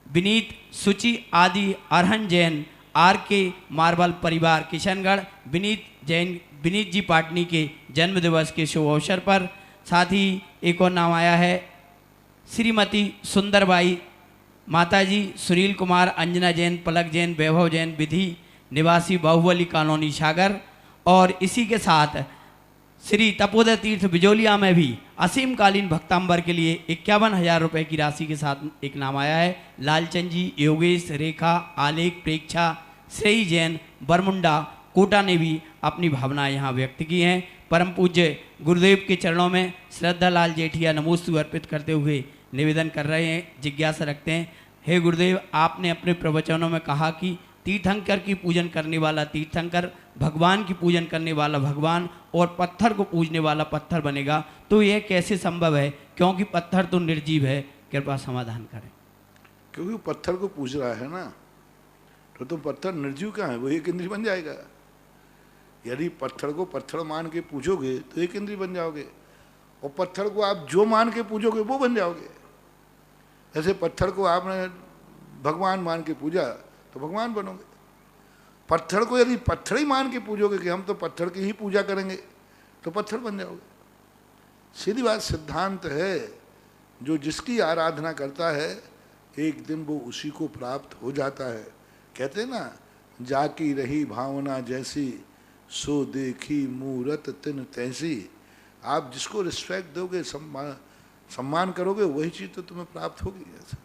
विनीत, सुचि आदि अरहन जैन, आर के मार्बल परिवार किशनगढ़, विनीत जी पाटनी के जन्म दिवस के शुभ अवसर पर। साथ ही एक और नाम आया है श्रीमती सुंदरबाई, माताजी सुनील कुमार, अंजना जैन, पलक जैन, वैभव जैन, विधि निवासी बाहुबली कॉलोनी सागर। और इसी के साथ श्री तपोदय तीर्थ बिजोलिया में भी असीमकालीन भक्तांबर के लिए 51,000 रुपये की राशि के साथ एक नाम आया है। लालचंद जी, योगेश, रेखा, आलेख, प्रेक्षा, श्रेयी जैन, बरमुंडा, कोटा ने भी अपनी भावनाएं यहाँ व्यक्त की हैं। परम पूज्य गुरुदेव के चरणों में श्रद्धा लाल जेठिया नमोस्तु अर्पित करते हुए निवेदन कर रहे हैं, जिज्ञासा रखते हैं। हे गुरुदेव, आपने अपने प्रवचनों में कहा कि तीर्थंकर की पूजन करने वाला तीर्थंकर, भगवान की पूजन करने वाला भगवान और पत्थर को पूजने वाला पत्थर बनेगा, तो यह कैसे संभव है? क्योंकि पत्थर तो निर्जीव है। कृपया समाधान करें। क्योंकि पत्थर को पूज रहा है ना, तो पत्थर निर्जीव कहाँ है? वो एक इंद्रिय बन जाएगा। यदि पत्थर को पत्थर मान के पूजोगे तो एक इंद्रिय बन जाओगे, और पत्थर को आप जो मान के पूजोगे वो बन जाओगे। जैसे पत्थर को आपने भगवान मान के पूजा तो भगवान बनोगे। पत्थर को यदि पत्थर ही मान के पूजोगे कि हम तो पत्थर की ही पूजा करेंगे तो पत्थर बन जाओगे। सीधी बात, सिद्धांत है। जो जिसकी आराधना करता है एक दिन वो उसी को प्राप्त हो जाता है। कहते ना, जाकी रही भावना जैसी, सो देखी मूरत तिन तैसी। आप जिसको रिस्पेक्ट दोगे, सम्मान करोगे, वही चीज़ तो तुम्हें प्राप्त होगी। ऐसा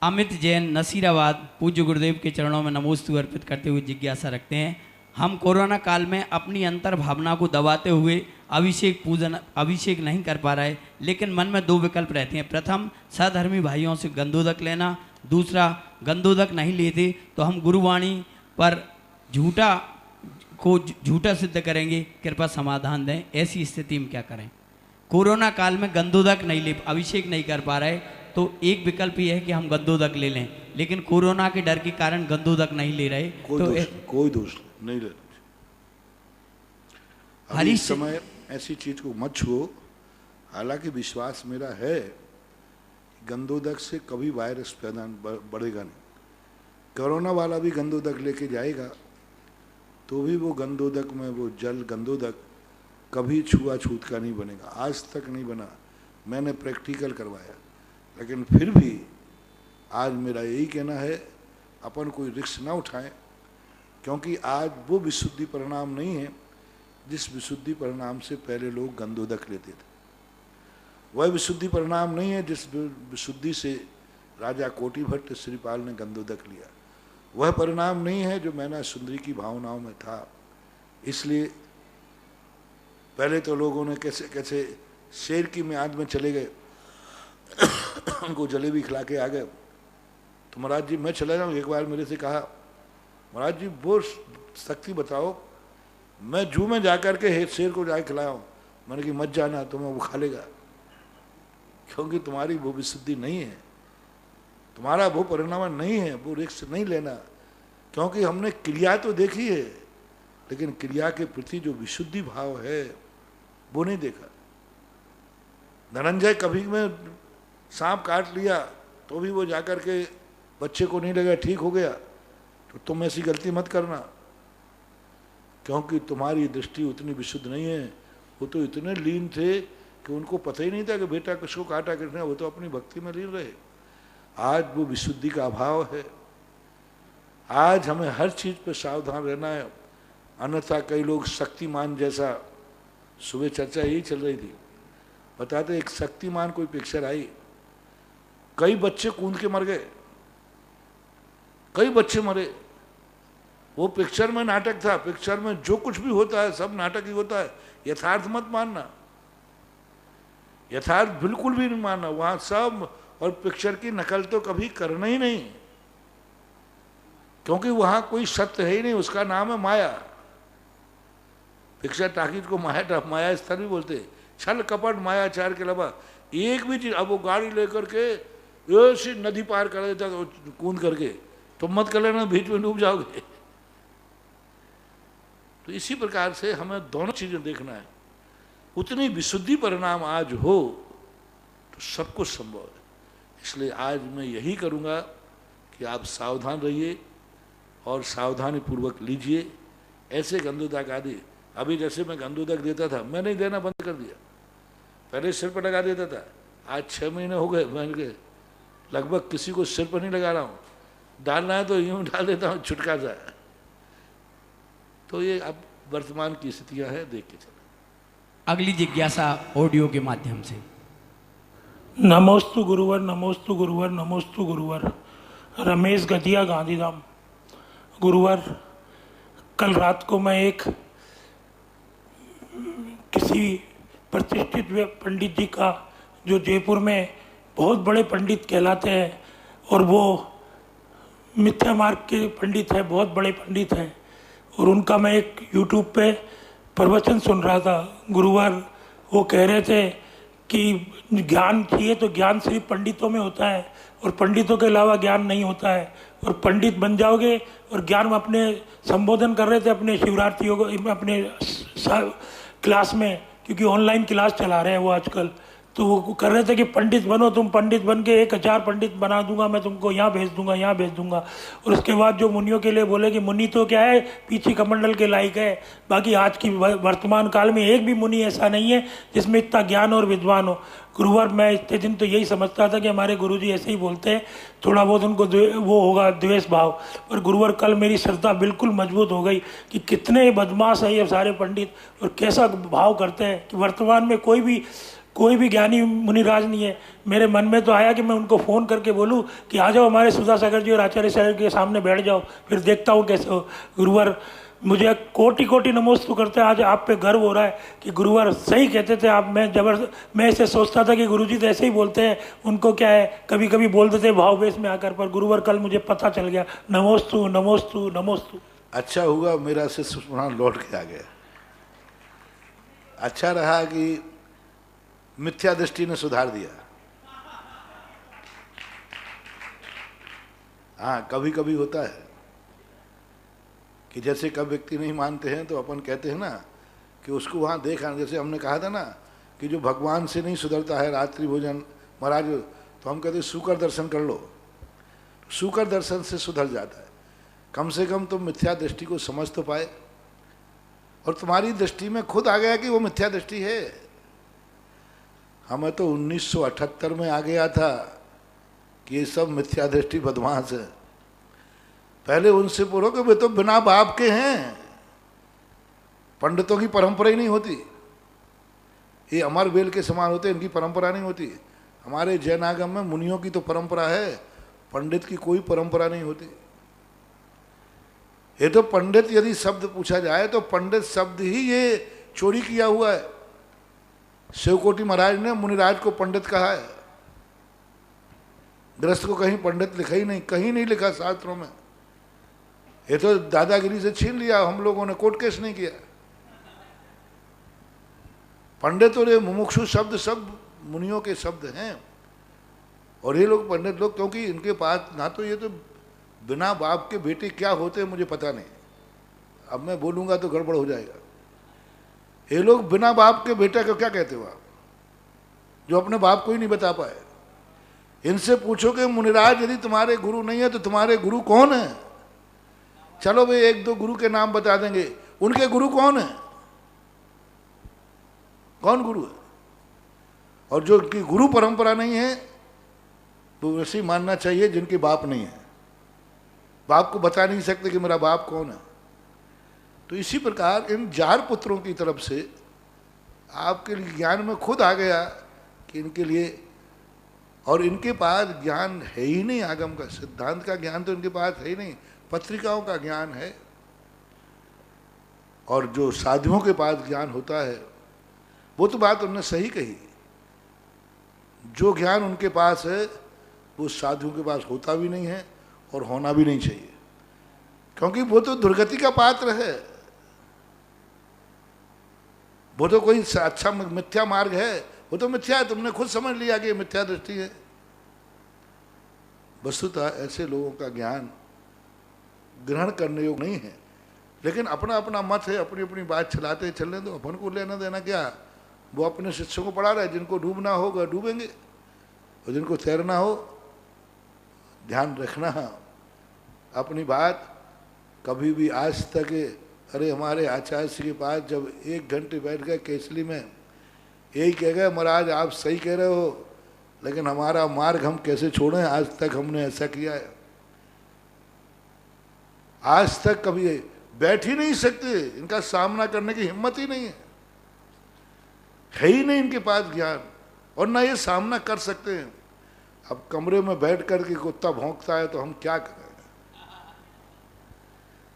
अमित जैन, नसीराबाद, पूज्य गुरुदेव के चरणों में नमोस्तु अर्पित करते हुए जिज्ञासा रखते हैं। हम कोरोना काल में अपनी अंतर भावना को दबाते हुए अभिषेक नहीं कर पा रहे, लेकिन मन में दो विकल्प रहते हैं। प्रथम, सधर्मी भाइयों से गंधोदक लेना। दूसरा, गंधोदक नहीं लेते तो हम गुरुवाणी पर झूठा सिद्ध करेंगे। कृपया समाधान दें, ऐसी स्थिति में क्या करें? कोरोना काल में गंधोदक नहीं ले, अभिषेक नहीं कर पा रहे, तो एक विकल्प ये है कि हम गंधोदक ले लें, लेकिन कोरोना के डर के कारण गंधोदक नहीं ले रहे। कोई दोष नहीं ले रहे। इस समय ऐसी चीज को मत छुओ। हालांकि विश्वास मेरा है गंधोदक से कभी वायरस पैदा बढ़ेगा नहीं। कोरोना वाला भी गंधोदक लेके जाएगा तो भी वो गंधोदक में वो जल गंधोदक कभी छुआछूत का नहीं बनेगा। आज तक नहीं बना, मैंने प्रैक्टिकल करवाया। लेकिन फिर भी आज मेरा यही कहना है, अपन कोई रिस्क ना उठाएं, क्योंकि आज वो विशुद्धि परिणाम नहीं है जिस विशुद्धि परिणाम से पहले लोग गंधोदक लेते थे। वह विशुद्धि परिणाम नहीं है जिस विशुद्धि से राजा कोटि भट्ट श्रीपाल ने गंधोदक लिया। वह परिणाम नहीं है जो मैना सुंदरी की भावनाओं में था। इसलिए पहले तो लोगों ने कैसे कैसे शेर की म्याद में चले गए, उनको जलेबी खिला के आ गए। तो महाराज जी मैं चला जाऊँ, एक बार मेरे से कहा, महाराज जी वो शक्ति बताओ मैं जू में जाकर के शेर को जाके खिलाऊँ। मैंने कि मत जाना, तुम्हें वो खा लेगा, क्योंकि तुम्हारी वो विशुद्धि नहीं है, तुम्हारा वो परिणाम नहीं है, वो रिस्क नहीं लेना। क्योंकि हमने क्रिया तो देखी है, लेकिन क्रिया के प्रति जो विशुद्धि भाव है वो नहीं देखा। धनंजय कभी में सांप काट लिया तो भी वो जाकर के बच्चे को नहीं लगा, ठीक हो गया। तो तुम ऐसी गलती मत करना, क्योंकि तुम्हारी दृष्टि उतनी विशुद्ध नहीं है। वो तो इतने लीन थे कि उनको पता ही नहीं था कि बेटा किसको काटा किसने, वो तो अपनी भक्ति में लीन रहे। आज वो विशुद्धि का अभाव है। आज हमें हर चीज़ पे सावधान रहना है, अन्यथा कई लोग शक्तिमान जैसा, सुबह चर्चा यही चल रही थी, बताते एक शक्तिमान कोई पिक्चर आई, कई बच्चे कूद के मर गए, कई बच्चे मरे। वो पिक्चर में नाटक था, पिक्चर में जो कुछ भी होता है सब नाटक ही होता है। यथार्थ मत मानना, यथार्थ बिल्कुल भी नहीं मानना। वहां सब, और पिक्चर की नकल तो कभी करना ही नहीं, क्योंकि वहां कोई सत्य है ही नहीं, उसका नाम है माया। पिक्चर टाकीज को माया स्तर भी बोलते हैं। छल कपट मायाचार के अलावा एक भी चीज। अब वो गाड़ी लेकर के ऐसी नदी पार कर देता कूद करके, तो मत कर लेना, बीच में डूब जाओगे। तो इसी प्रकार से हमें दोनों चीजें देखना है। उतनी विशुद्धि परिणाम आज हो तो सब कुछ संभव है। इसलिए आज मैं यही करूँगा कि आप सावधान रहिए और सावधानी पूर्वक लीजिए। ऐसे गंधोदक आदि, अभी जैसे मैं गंधोदक देता था, मैं नहीं देना बंद कर दिया। पहले सिर पर लगा देता था, आज 6 महीने हो गए मैं लगभग किसी को सिर पर नहीं लगा रहा हूँ। डालना है तो यूं डाल देता हूँ छुटका सा। तो ये अब वर्तमान की स्थितियां हैं, देख के चले। अगली जिज्ञासा ऑडियो के माध्यम से। नमोस्तु गुरुवर, नमोस्तु गुरुवर, नमोस्तु गुरुवर। रमेश गदिया, गांधीधाम। गुरुवर, कल रात को मैं एक किसी प्रतिष्ठित पंडित जी का, जो जयपुर में बहुत बड़े पंडित कहलाते हैं और वो मिथ्या मार्ग के पंडित है, बहुत बड़े पंडित हैं, और उनका मैं एक यूट्यूब पे प्रवचन सुन रहा था। गुरुवर, वो कह रहे थे कि ज्ञान चाहिए तो ज्ञान सिर्फ पंडितों में होता है और पंडितों के अलावा ज्ञान नहीं होता है, और पंडित बन जाओगे। और ज्ञान में अपने संबोधन कर रहे थे अपने शिवरार्थियों को, अपने क्लास में, क्योंकि ऑनलाइन क्लास चला रहे हैं वो आजकल, तो वो कर रहे थे कि पंडित बनो तुम, पंडित बन के 1000 पंडित बना दूंगा मैं तुमको, यहाँ भेज दूंगा, यहाँ भेज दूंगा। और उसके बाद जो मुनियों के लिए बोले कि मुनि तो क्या है, पीछे कमंडल के लायक है, बाकी आज की वर्तमान काल में एक भी मुनि ऐसा नहीं है जिसमें इतना ज्ञान और विद्वान हो। गुरुवर, मैं इतने दिन तो यही समझता था कि हमारे गुरुजी ऐसे ही बोलते हैं, थोड़ा बहुत उनको वो होगा द्वेष भाव। और गुरुवर, कल मेरी श्रद्धा बिल्कुल मजबूत हो गई कि कितने बदमाश है ये सारे पंडित, और कैसा भाव करते हैं कि वर्तमान में कोई भी ज्ञानी मुनिराज नहीं है। मेरे मन में तो आया कि मैं उनको फ़ोन करके बोलूं कि आ जाओ हमारे सुधा सागर जी और आचार्य साहब के सामने बैठ जाओ, फिर देखता हूं कैसे हो। गुरुवर, मुझे कोटि कोटि नमोस्तु करते हैं। आज आप पे गर्व हो रहा है कि गुरुवर सही कहते थे आप। मैं ऐसे सोचता था कि गुरुजी तो ऐसे ही बोलते हैं, उनको क्या है, कभी कभी बोल देते भाव बेस में आकर, पर गुरुवर कल मुझे पता चल गया। नमोस्तु नमोस्तु नमोस्तु। अच्छा हुआ मेरा शिष्य पुनः लौट के आ गया। अच्छा रहा कि मिथ्या दृष्टि ने सुधार दिया। हाँ, कभी कभी होता है कि जैसे कब व्यक्ति नहीं मानते हैं तो अपन कहते हैं ना कि उसको वहाँ देखा। जैसे हमने कहा था ना कि जो भगवान से नहीं सुधरता है रात्रि भोजन महाराज, तो हम कहते शुकर दर्शन कर लो। शुकर दर्शन से सुधर जाता है। कम से कम तुम मिथ्या दृष्टि को समझ तो पाए, और तुम्हारी दृष्टि में खुद आ गया कि वो मिथ्या दृष्टि है। हमें तो 1978 में आ गया था कि ये सब मिथ्या दृष्टि बदमाश है। पहले उनसे बोलो कि वे तो बिना बाप के हैं, पंडितों की परंपरा ही नहीं होती, ये अमर बेल के समान होते, इनकी परंपरा नहीं होती। हमारे जैनागम में मुनियों की तो परंपरा है, पंडित की कोई परंपरा नहीं होती। ये तो पंडित, यदि शब्द पूछा जाए तो पंडित शब्द ही ये चोरी किया हुआ है। शिवकोटि महाराज ने मुनिराज को पंडित कहा है, गृहस्थ को कहीं पंडित लिखा ही नहीं, कहीं नहीं लिखा शास्त्रों में। ये तो दादागिरी से छीन लिया, हम लोगों ने कोर्ट केस नहीं किया। पंडित और ये मुमुक्षु शब्द सब मुनियों के शब्द हैं। और ये लोग पंडित लोग, क्योंकि इनके पास ना तो ये तो बिना बाप के बेटे क्या होते हैं मुझे पता नहीं, अब मैं बोलूंगा तो गड़बड़ हो जाएगा। ये लोग बिना बाप के बेटे को क्या कहते हो आप, जो अपने बाप को ही नहीं बता पाए। इनसे पूछो कि मुनिराज यदि तुम्हारे गुरु नहीं है तो तुम्हारे गुरु कौन है? चलो भाई 1-2 गुरु के नाम बता देंगे, उनके गुरु कौन है? कौन गुरु है? और जो उनकी गुरु परंपरा नहीं है वो वैसे ही मानना चाहिए जिनके बाप नहीं है। बाप को बता नहीं सकते कि मेरा बाप कौन है। तो इसी प्रकार इन जार पुत्रों की तरफ से आपके लिए ज्ञान में खुद आ गया कि इनके लिए, और इनके पास ज्ञान है ही नहीं, आगम का सिद्धांत का ज्ञान तो इनके पास है ही नहीं, पत्रिकाओं का ज्ञान है। और जो साधुओं के पास ज्ञान होता है, वो तो बात उन्होंने सही कही, जो ज्ञान उनके पास है वो साधुओं के पास होता भी नहीं है और होना भी नहीं चाहिए, क्योंकि वो तो दुर्गति का पात्र है। वो तो कोई अच्छा मिथ्या मार्ग है, वो तो मिथ्या है, तुमने खुद समझ लिया कि मिथ्या दृष्टि है। वस्तुतः ऐसे लोगों का ज्ञान ग्रहण करने योग्य नहीं है। लेकिन अपना अपना मत है, अपनी अपनी बात चलाते चलने दो, अपन को लेना देना क्या। वो अपने शिष्यों को पढ़ा रहा है, जिनको डूबना होगा डूबेंगे, और जिनको तैरना हो ध्यान रखना अपनी बात। कभी भी आज तक, अरे हमारे आचार्य जी के पास जब 1 घंटे बैठ गए केसली में, यही कह गए महाराज आप सही कह रहे हो, लेकिन हमारा मार्ग हम कैसे छोड़ें, आज तक हमने ऐसा किया है। आज तक कभी बैठ ही नहीं सकते, इनका सामना करने की हिम्मत ही नहीं है ही नहीं इनके पास ज्ञान, और ना ये सामना कर सकते हैं। अब कमरे में बैठ कर के कुत्ता भौंकता है तो हम क्या करें?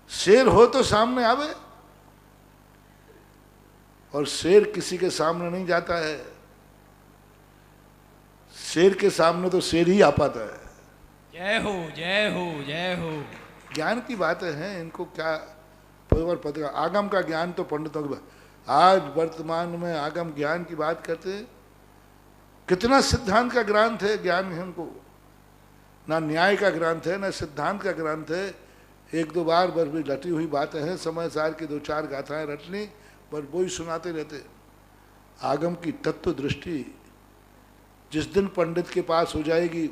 शेर हो तो सामने आवे, और शेर किसी के सामने नहीं जाता है। शेर के सामने तो शेर ही आ पाता है। जय हो जय हो जय हो। ज्ञान की बातें हैं, इनको क्या पता। आगम का ज्ञान तो पंडितों की, आज वर्तमान में आगम ज्ञान की बात करते हैं। कितना सिद्धांत का ग्रंथ है ज्ञान है उनको, ना न्याय का ग्रंथ है ना सिद्धांत का ग्रंथ है। एक दो बार बस भी रटी हुई बातें हैं, समय सार की दो चार गाथाएं रटनी, पर वो ही सुनाते रहते। आगम की तत्व दृष्टि जिस दिन पंडित के पास हो जाएगी,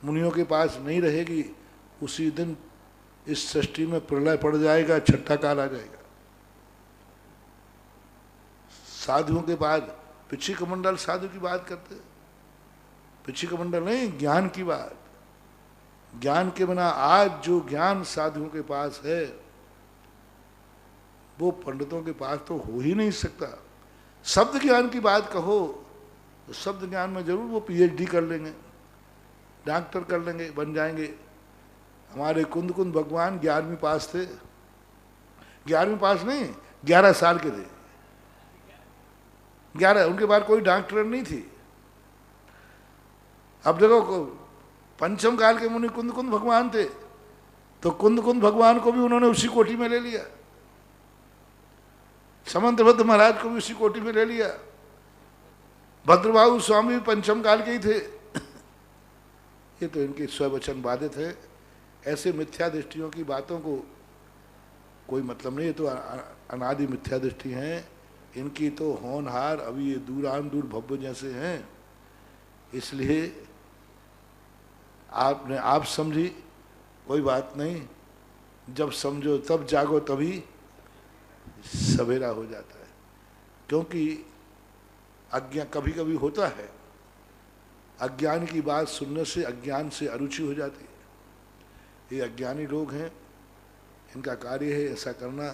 मुनियों के पास नहीं रहेगी, उसी दिन इस सृष्टि में प्रलय पड़ जाएगा, छठा काल आ जाएगा। साधुओं के बाद पिछी कमंडल साधु की बात करते, पिछी कमंडल नहीं, ज्ञान की बात। ज्ञान के बिना आज जो ज्ञान साधुओं के पास है वो पंडितों के पास तो हो ही नहीं सकता। शब्द ज्ञान की बात कहो तो शब्द ज्ञान में जरूर वो पीएचडी कर लेंगे, डॉक्टर कर लेंगे, बन जाएंगे। हमारे कुंद कुंद भगवान 11वीं पास थे, 11वीं पास नहीं 11 साल के थे, 11, उनके बाद कोई डॉक्टर नहीं थी। अब देखो पंचम काल के मुनि कुंद कुंद भगवान थे, तो कुंद कुंद भगवान को भी उन्होंने उसी कोटि में ले लिया, समंतभद्र महाराज को भी उसी कोटि में ले लिया। भद्रबाहु स्वामी पंचम काल के ही थे। ये तो इनके स्ववचन बाधित है। ऐसे मिथ्या दृष्टियों की बातों को कोई मतलब नहीं, ये तो अनादि मिथ्या दृष्टि हैं। इनकी तो होनहार अभी ये दूरान दूर भव्य जैसे हैं। इसलिए आपने आप समझी, कोई बात नहीं, जब समझो तब जागो, तभी सवेरा हो जाता है। क्योंकि अज्ञान कभी कभी होता है, अज्ञान की बात सुनने से अज्ञान से अरुचि हो जाती है। ये अज्ञानी लोग हैं, इनका कार्य है ऐसा करना,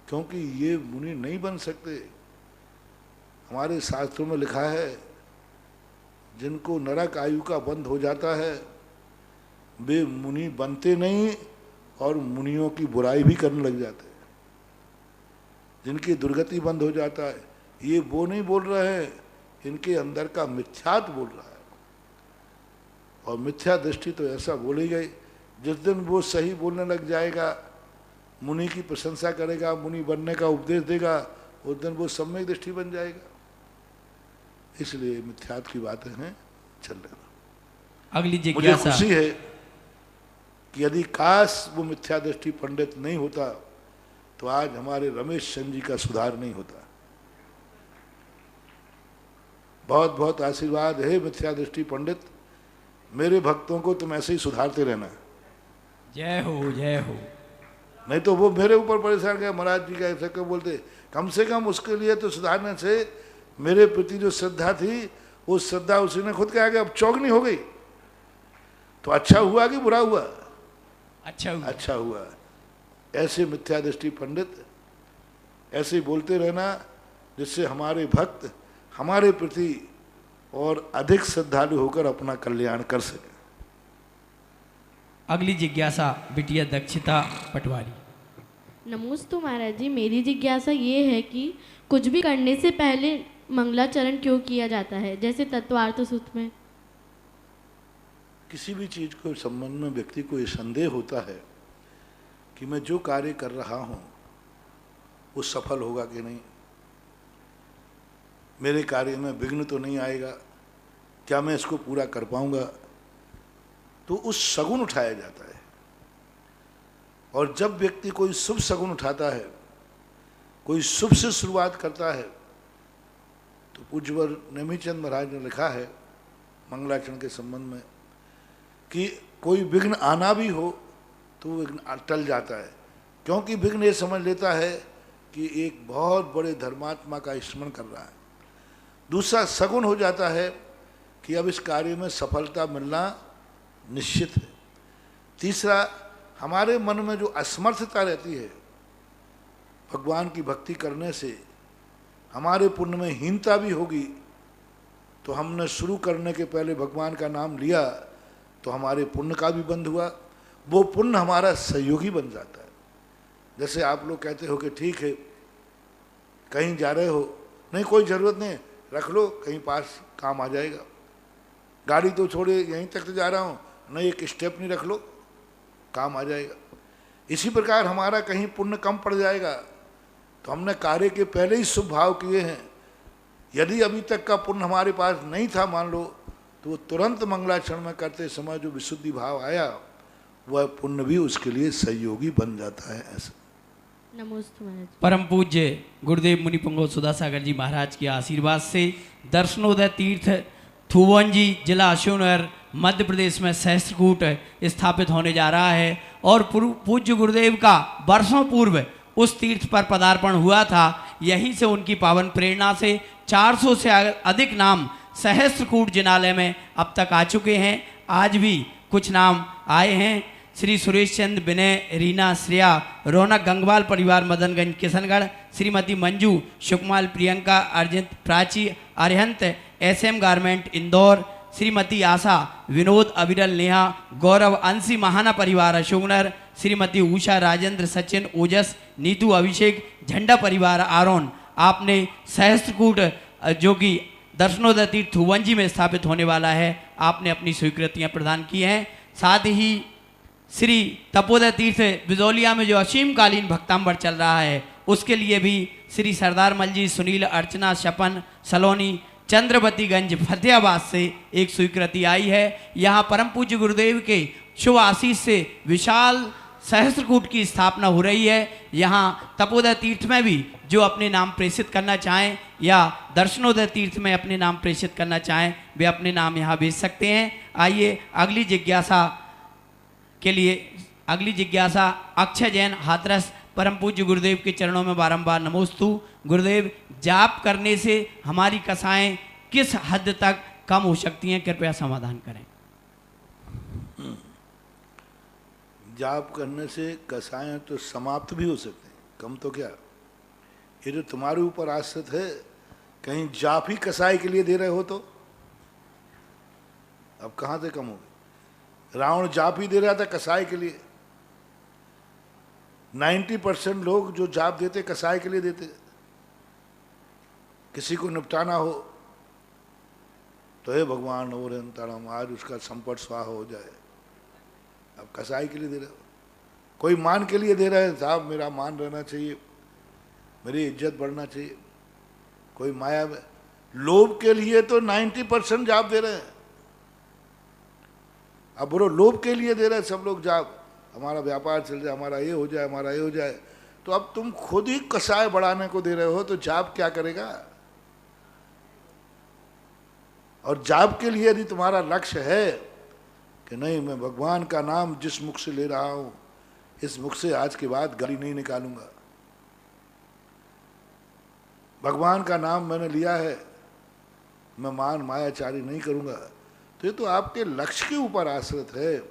क्योंकि ये मुनि नहीं बन सकते। हमारे शास्त्रों में लिखा है, जिनको नरक आयु का बंध हो जाता है वे मुनि बनते नहीं और मुनियों की बुराई भी करने लग जाते हैं। जिनकी दुर्गति बंद हो जाता है, ये वो नहीं बोल रहे हैं, इनके अंदर का मिथ्यात्व बोल रहा है। और मिथ्या दृष्टि तो ऐसा बोली गई, जिस दिन वो सही बोलने लग जाएगा, मुनि की प्रशंसा करेगा, मुनि बनने का उपदेश देगा, उस दिन वो सम्यक दृष्टि बन जाएगा। इसलिए मिथ्यात्व की बातें हैं, चल रहा। अगली मुझे जिज्ञासा। खुशी है कि यदि काश वो मिथ्या दृष्टि पंडित नहीं होता तो आज हमारे रमेश चंद्र जी का सुधार नहीं होता। बहुत बहुत आशीर्वाद है मिथ्या दृष्टि पंडित, मेरे भक्तों को तुम ऐसे ही सुधारते रहना। जय हो जय हो। नहीं तो वो मेरे ऊपर परेशान गए, महाराज जी का ऐसा क्यों बोलते। कम से कम उसके लिए तो सुधारने से मेरे प्रति जो श्रद्धा थी, वो श्रद्धा उसी ने खुद कहा कि अब चौगनी हो गई। तो अच्छा हुआ कि बुरा हुआ? अच्छा हुआ। अच्छा हुआ। ऐसे मिथ्या दृष्टि पंडित ऐसे बोलते रहना, जिससे हमारे भक्त हमारे प्रति और अधिक श्रद्धालु होकर अपना कल्याण कर सके। अगली जिज्ञासा बिटिया दक्षिता पटवारी। नमोस्तु महाराज जी, मेरी जिज्ञासा ये है कि कुछ भी करने से पहले मंगलाचरण क्यों किया जाता है, जैसे तत्वार्थ सूत्र में? किसी भी चीज को संबंध में व्यक्ति को ये संदेह होता है कि मैं जो कार्य कर रहा हूं वो सफल होगा कि नहीं, मेरे कार्य में विघ्न तो नहीं आएगा, क्या मैं इसको पूरा कर पाऊंगा, तो उस शगुन उठाया जाता है। और जब व्यक्ति कोई शुभ शगुन उठाता है, कोई शुभ से शुरुआत करता है, तो पूज्यवर नेमीचंद महाराज ने लिखा है मंगलाचरण के संबंध में कि कोई विघ्न आना भी हो तो विघ्न टल जाता है, क्योंकि विघ्न ये समझ लेता है कि एक बहुत बड़े धर्मात्मा का स्मरण कर रहा है। दूसरा सगुन हो जाता है कि अब इस कार्य में सफलता मिलना निश्चित है। तीसरा हमारे मन में जो असमर्थता रहती है भगवान की भक्ति करने से, हमारे पुण्य में हीनता भी होगी, तो हमने शुरू करने के पहले भगवान का नाम लिया तो हमारे पुण्य का भी बंध हुआ, वो पुण्य हमारा सहयोगी बन जाता है। जैसे आप लोग कहते हो कि ठीक है कहीं जा रहे हो, नहीं कोई ज़रूरत नहीं, रख लो कहीं पास काम आ जाएगा, गाड़ी तो छोड़े यहीं तक तो जा रहा हूँ, नहीं एक स्टेप नहीं रख लो काम आ जाएगा। इसी प्रकार हमारा कहीं पुण्य कम पड़ जाएगा तो हमने कार्य के पहले ही शुभ भाव किए हैं, यदि अभी तक का पुण्य हमारे पास नहीं था मान लो, तो वो तुरंत मंगलाचरण में करते समय जो विशुद्धि भाव आया वह पुण्य भी उसके लिए सहयोगी बन जाता है। ऐसा नमोस्तु महाराज। परम पूज्य गुरुदेव मुनिपुंगव सुधासागर जी महाराज के आशीर्वाद से दर्शनोदय तीर्थ थुवंजी जिला अशोकनगर मध्य प्रदेश में सहस्त्रकूट स्थापित होने जा रहा है और पूज्य गुरुदेव का वर्षों पूर्व उस तीर्थ पर पदार्पण हुआ था। यहीं से उनकी पावन प्रेरणा से 400 से अधिक नाम सहस्त्रकूट जिनालय में अब तक आ चुके हैं। आज भी कुछ नाम आए हैं। श्री सुरेश चंद्र, विनय, रीना, श्रेया, रौनक गंगवाल परिवार मदनगंज किशनगढ़, श्रीमती मंजू, सुकमाल, प्रियंका, अर्जित, प्राची, अरिहंत, SM गारमेंट इंदौर, श्रीमती आशा, विनोद, अविरल, नेहा, गौरव, अंशी महाना परिवार अशोकनगर, श्रीमती उषा, राजेंद्र, सचिन, ओजस, नीतू, अभिषेक, झंडा परिवार आरोन। आपने सहस्त्रकूट जो कि दर्शनोदय तीर्थ थुवंजी में स्थापित होने वाला है, आपने अपनी स्वीकृतियां प्रदान की हैं। साथ ही श्री तपोदय तीर्थ बिजौलिया में जो असीमकालीन भक्तांबर चल रहा है उसके लिए भी श्री सरदार मल जी, सुनील, अर्चना, शपन, सलोनी, चंद्रवतीगंज, फतेहाबाद से एक स्वीकृति आई है। यहाँ परम पूज्य गुरुदेव के शुभ आशीष से विशाल सहस्त्रकूट की स्थापना हो रही है। यहाँ तपोदय तीर्थ में भी जो अपने नाम प्रेषित करना चाहें या दर्शनोदय तीर्थ में अपने नाम प्रेषित करना चाहें वे अपने नाम यहाँ भेज सकते हैं। आइए अगली जिज्ञासा के लिए, अगली जिज्ञासा अक्षय जैन, हाथरस। परम पूज्य गुरुदेव के चरणों में बारंबार नमोस्तु। गुरुदेव, जाप करने से हमारी कसाएं किस हद तक कम हो सकती हैं, कृपया समाधान करें। जाप करने से कसाएं तो समाप्त भी हो सकते हैं, कम तो क्या, ये जो तुम्हारे ऊपर आश्रित है, कहीं जाप ही कसाई के लिए दे रहे हो तो अब कहाँ से कम होगी। रावण जाप ही दे रहा था कसाई के लिए। 90% लोग जो जाप देते कसाई के लिए देते। किसी को निपटाना हो तो हे भगवान और अंतरम आज उसका संपट स्वाहा हो जाए, अब कसाई के लिए दे रहे हो। कोई मान के लिए दे रहे हैं, साहब मेरा मान रहना चाहिए, मेरी इज्जत बढ़ना चाहिए। कोई माया में लोभ के लिए तो 90% जाप दे रहे हैं। अब बोलो लोभ के लिए दे रहे हैं सब लोग जाप, हमारा व्यापार चल जाए, हमारा ये हो जाए, हमारा ये हो जाए। तो अब तुम खुद ही कसाय बढ़ाने को दे रहे हो तो जाप क्या करेगा। और जाप के लिए यदि तुम्हारा लक्ष्य है कि नहीं मैं भगवान का नाम जिस मुख से ले रहा हूं, इस मुख से आज के बाद गाली नहीं निकालूंगा, भगवान का नाम मैंने लिया है, मैं मान मायाचारी नहीं करूंगा, तो ये तो आपके लक्ष्य के ऊपर आश्रित है,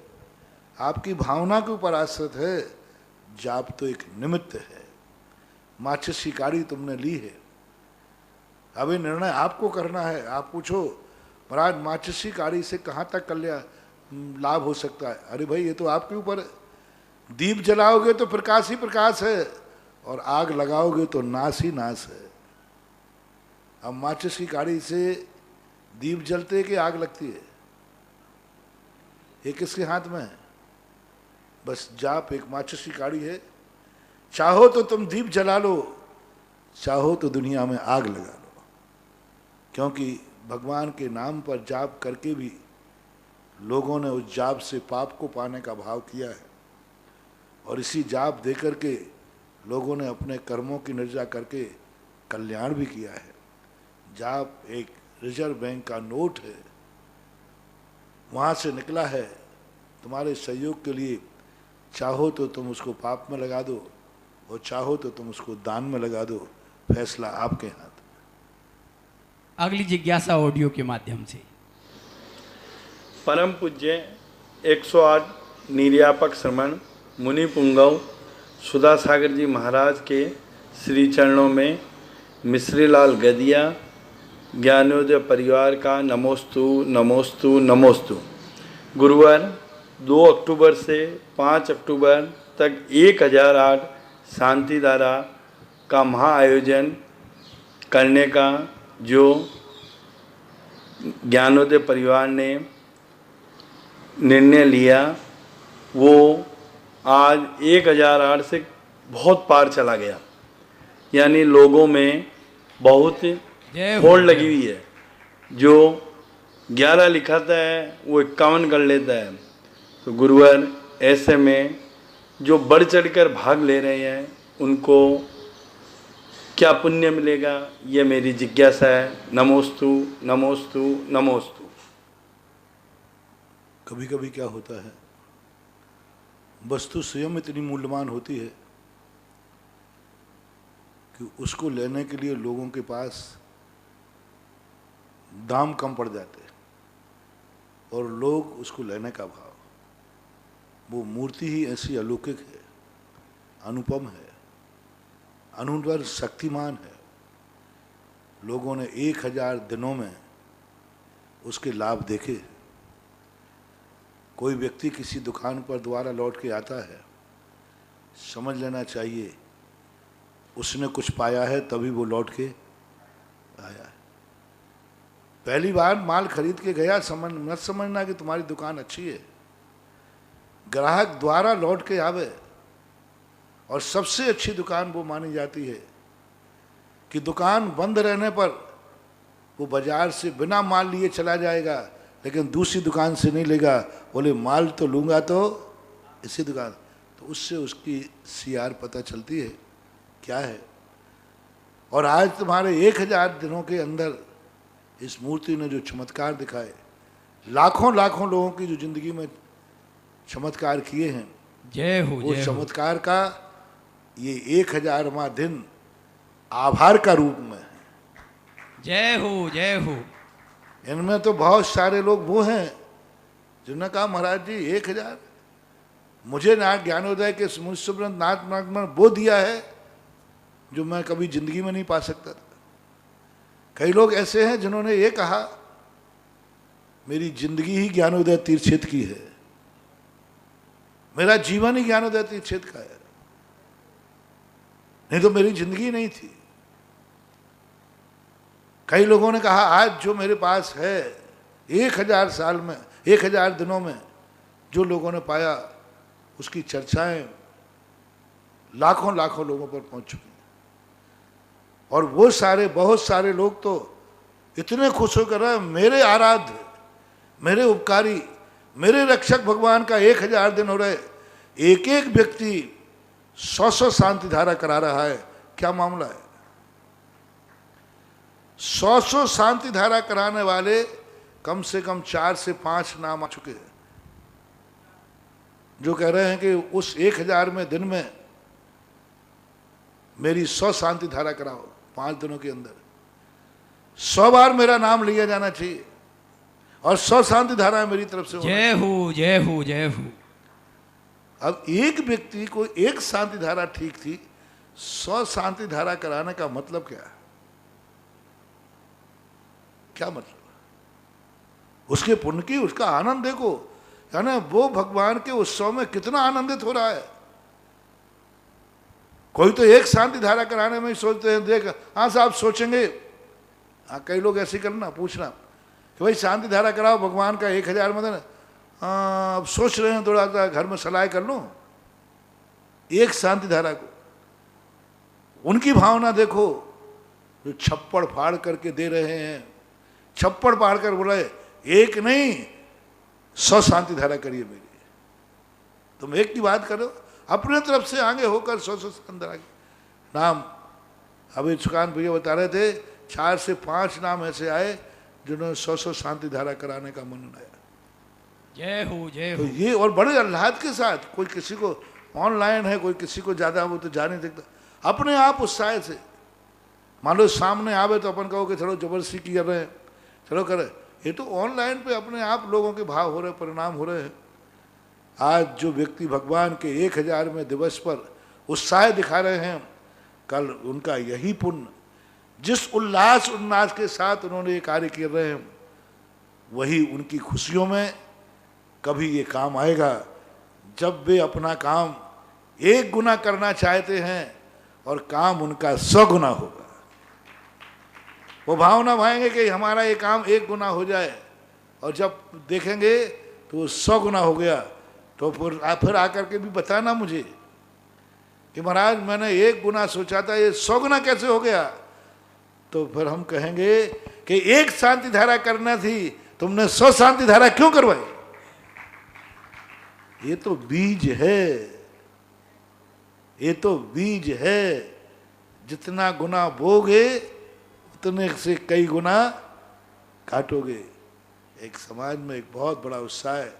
आपकी भावना के ऊपर आश्रित है। जाप तो एक निमित्त है। माचिस की काड़ी तुमने ली है, अब ये निर्णय आपको करना है। आप पूछो महाराज माचिस की काड़ी से कहाँ तक कल्याण लाभ हो सकता है। अरे भाई ये तो आपके ऊपर है। दीप जलाओगे तो प्रकाश ही प्रकाश है और आग लगाओगे तो नाश ही नाश है। अब माचिस की काड़ी से दीप जलते कि आग लगती है, ये किसके हाथ में है। बस जाप एक माचिस की काड़ी है। चाहो तो तुम दीप जला लो, चाहो तो दुनिया में आग लगा लो, क्योंकि भगवान के नाम पर जाप करके भी लोगों ने उस जाप से पाप को पाने का भाव किया है और इसी जाप दे करके लोगों ने अपने कर्मों की निर्जा करके कल्याण भी किया है। जाप एक रिजर्व बैंक का नोट है, वहाँ से निकला है तुम्हारे सहयोग के लिए। चाहो तो तुम उसको पाप में लगा दो और चाहो तो तुम उसको दान में लगा दो, फैसला आपके हाथ। अगली जिज्ञासा ऑडियो के माध्यम से। परम पूज्य 108 निर्यापक श्रमण मुनि पुंगव सुधा सागर जी महाराज के श्री चरणों में मिश्रीलाल गदिया ज्ञानोदय परिवार का नमोस्तु नमोस्तु नमोस्तु। गुरुवार 2 अक्टूबर से 5 अक्टूबर तक 1008 शांति धारा का महाआयोजन करने का जो ज्ञानोदय परिवार ने निर्णय लिया वो आज 1008 से बहुत पार चला गया। यानी लोगों में बहुत होड़ लगी हुई है। जो 11 लिखाता है वो 51 कर लेता है। तो गुरुवार ऐसे में जो बढ़ चढ़कर भाग ले रहे हैं उनको क्या पुण्य मिलेगा, ये मेरी जिज्ञासा है। नमोस्तु नमोस्तु नमोस्तु। कभी कभी क्या होता है, वस्तु स्वयं इतनी मूल्यवान होती है कि उसको लेने के लिए लोगों के पास दाम कम पड़ जाते हैं और लोग उसको लेने का भाव। वो मूर्ति ही ऐसी अलौकिक है, अनुपम है, अनुवर शक्तिमान है। लोगों ने 1000 दिनों में उसके लाभ देखे। कोई व्यक्ति किसी दुकान पर दोबारा लौट के आता है, समझ लेना चाहिए उसने कुछ पाया है, तभी वो लौट के आया है। पहली बार माल खरीद के गया, मत समझना कि तुम्हारी दुकान अच्छी है। ग्राहक द्वारा लौट के आवे, और सबसे अच्छी दुकान वो मानी जाती है कि दुकान बंद रहने पर वो बाजार से बिना माल लिए चला जाएगा, लेकिन दूसरी दुकान से नहीं लेगा। बोले माल तो लूँगा तो इसी दुकान, तो उससे उसकी सीआर पता चलती है क्या है। और आज तुम्हारे 1000 दिनों के अंदर इस मूर्ति ने जो चमत्कार दिखाए, लाखों लाखों लोगों की जो जिंदगी में चमत्कार किए हैं, जय हो, वो जय हो। चमत्कार का ये 1000वां दिन आभार का रूप में है। जय हो, जय हो। इनमें तो बहुत सारे लोग वो हैं जिन्होंने कहा महाराज जी 1000 मुझे ना ज्ञानोदय के सुब्रत नाथ नागमन वो दिया है जो मैं कभी जिंदगी में नहीं पा सकता था। कई लोग ऐसे हैं जिन्होंने ये कहा मेरी जिंदगी ही ज्ञानोदय तीर्थ क्षेत्र की है, मेरा जीवन ही ज्ञानोदय तीर्थ क्षेत्र का है, नहीं तो मेरी जिंदगी नहीं थी। कई लोगों ने कहा आज जो मेरे पास है 1000 साल में 1000 दिनों में जो लोगों ने पाया उसकी चर्चाएं लाखों लाखों लोगों पर पहुंच चुकी हैं। और वो सारे बहुत सारे लोग तो इतने खुश होकर रहे, मेरे आराध्य, मेरे उपकारी, मेरे रक्षक भगवान का 1000 दिन हो रहे, एक एक व्यक्ति 100 शांति धारा करा रहा है। क्या मामला है? 100 शांति धारा कराने वाले कम से कम 4 से 5 नाम आ चुके हैं, जो कह रहे हैं कि उस 1000 में दिन में मेरी 100 शांति धारा कराओ, 5 दिनों के अंदर 100 बार मेरा नाम लिया जाना चाहिए और 100 शांति धारा मेरी तरफ से। जय हो, जय हो, जय हो। अब एक व्यक्ति को एक शांति धारा ठीक थी, 100 शांति धारा कराने का मतलब क्या है? क्या मतलब? उसके पुण्य की, उसका आनंद देखो, यानी वो भगवान के उत्सव में कितना आनंदित हो रहा है। कोई तो एक शांति धारा कराने में ही सोचते हैं, देख हाँ साहब सोचेंगे, हाँ कई लोग ऐसे करना पूछना कि भाई शांति धारा कराओ भगवान का 1000 में देना। अब सोच रहे हैं थोड़ा सा घर में सलाह कर लो एक शांति धारा को। उनकी भावना देखो, जो छप्पड़ फाड़ करके दे रहे हैं, छप्पड़ फाड़ कर बोला एक नहीं 100 शांति धारा करिए मेरी। तुम एक की बात करो, अपने तरफ से आगे होकर 100 शांति धारा नाम। अभी सुकान भैया बता रहे थे 4 से 5 नाम ऐसे आए जिन्होंने 100 शांति धारा कराने का मन बनाया। जय हो, जय हो। तो ये और बड़े आह्लाद के साथ, कोई किसी को ऑनलाइन है, कोई किसी को ज़्यादा वो तो जा नहीं सकता, अपने आप उत्साह से। मान लो सामने आवे तो अपन कहो कि चलो जबरदस्ती कर रहे हैं, चलो करे। ये तो ऑनलाइन पे अपने आप लोगों के भाव हो रहे, परिणाम हो रहे हैं। आज जो व्यक्ति भगवान के 1000वें दिवस पर उत्साह दिखा रहे हैं, कल उनका यही पुण्य, जिस उल्लास के साथ उन्होंने ये कार्य कर रहे हैं, वही उनकी खुशियों में कभी ये काम आएगा जब वे अपना काम 1 गुना करना चाहते हैं और काम उनका 100 गुना होगा। वो भावना भाएंगे कि हमारा ये काम 1 गुना हो जाए, और जब देखेंगे तो 100 गुना हो गया, तो फिर आकर के भी बताना मुझे कि महाराज मैंने 1 गुना सोचा था, ये 100 गुना कैसे हो गया। तो फिर हम कहेंगे कि 1 शांति धारा करना थी, तुमने 100 शांति धारा क्यों करवाई। ये तो बीज है, ये तो बीज है। जितना गुना बोगे उतने से कई गुना काटोगे। एक समाज में एक बहुत बड़ा उत्साह है।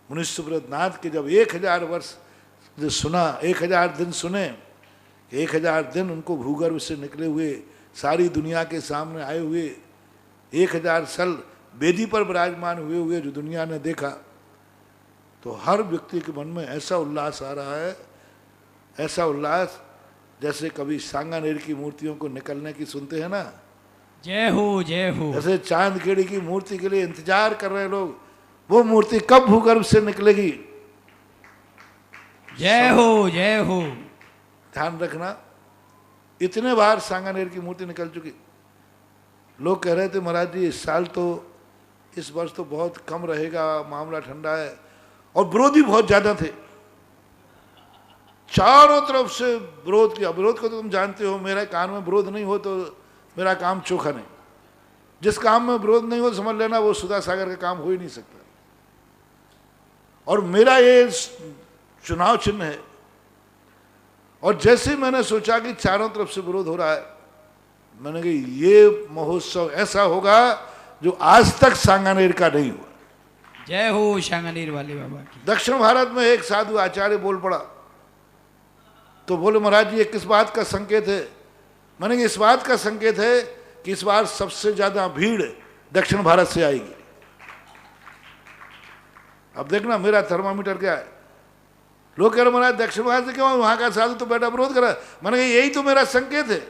मुनि सुब्रत नाथ के जब 1000 वर्ष सुना, 1000 दिन सुने, 1000 दिन उनको भूगर्भ से निकले हुए, सारी दुनिया के सामने आए हुए, 1000 साल वेदी पर विराजमान हुए जो दुनिया ने देखा, तो हर व्यक्ति के मन में ऐसा उल्लास आ रहा है, ऐसा उल्लास जैसे कभी सांगानेर की मूर्तियों को निकलने की सुनते हैं ना, जय हो जय हो, जैसे चांदखेड़ी की मूर्ति के लिए इंतजार कर रहे लोग, वो मूर्ति कब भूगर्भ से निकलेगी। जय हो जय हो। ध्यान रखना, इतने बार सांगानेर की मूर्ति निकल चुकी। लोग कह रहे थे महाराज जी इस वर्ष तो बहुत कम रहेगा, मामला ठंडा है, और विरोधी बहुत ज्यादा थे, चारों तरफ से विरोध किया। विरोध को तो तुम जानते हो, मेरे कान में विरोध नहीं हो तो मेरा काम चोखा नहीं। जिस काम में विरोध नहीं हो समझ लेना वो सुधा सागर का काम हो ही नहीं सकता। और मेरा ये चुनाव चिन्ह है, और जैसे मैंने सोचा कि चारों तरफ से विरोध हो रहा है, मैंने कहा ये महोत्सव ऐसा होगा जो आज तक सांगानेर का नहीं हुआ। जय हो सांगानेर वाले बाबा की। दक्षिण भारत में एक साधु आचार्य बोल पड़ा, तो बोले महाराज जी ये किस बात का संकेत है। मैंने कहा इस बात का संकेत है कि इस बार सबसे ज्यादा भीड़ दक्षिण भारत से आएगी। अब देखना मेरा थर्मामीटर क्या है। लोग कह रहे महाराज दक्षिण भारत से क्यों, वहां का साधु तो बेटा विरोध करा। मैंने कहा यही तो मेरा संकेत है।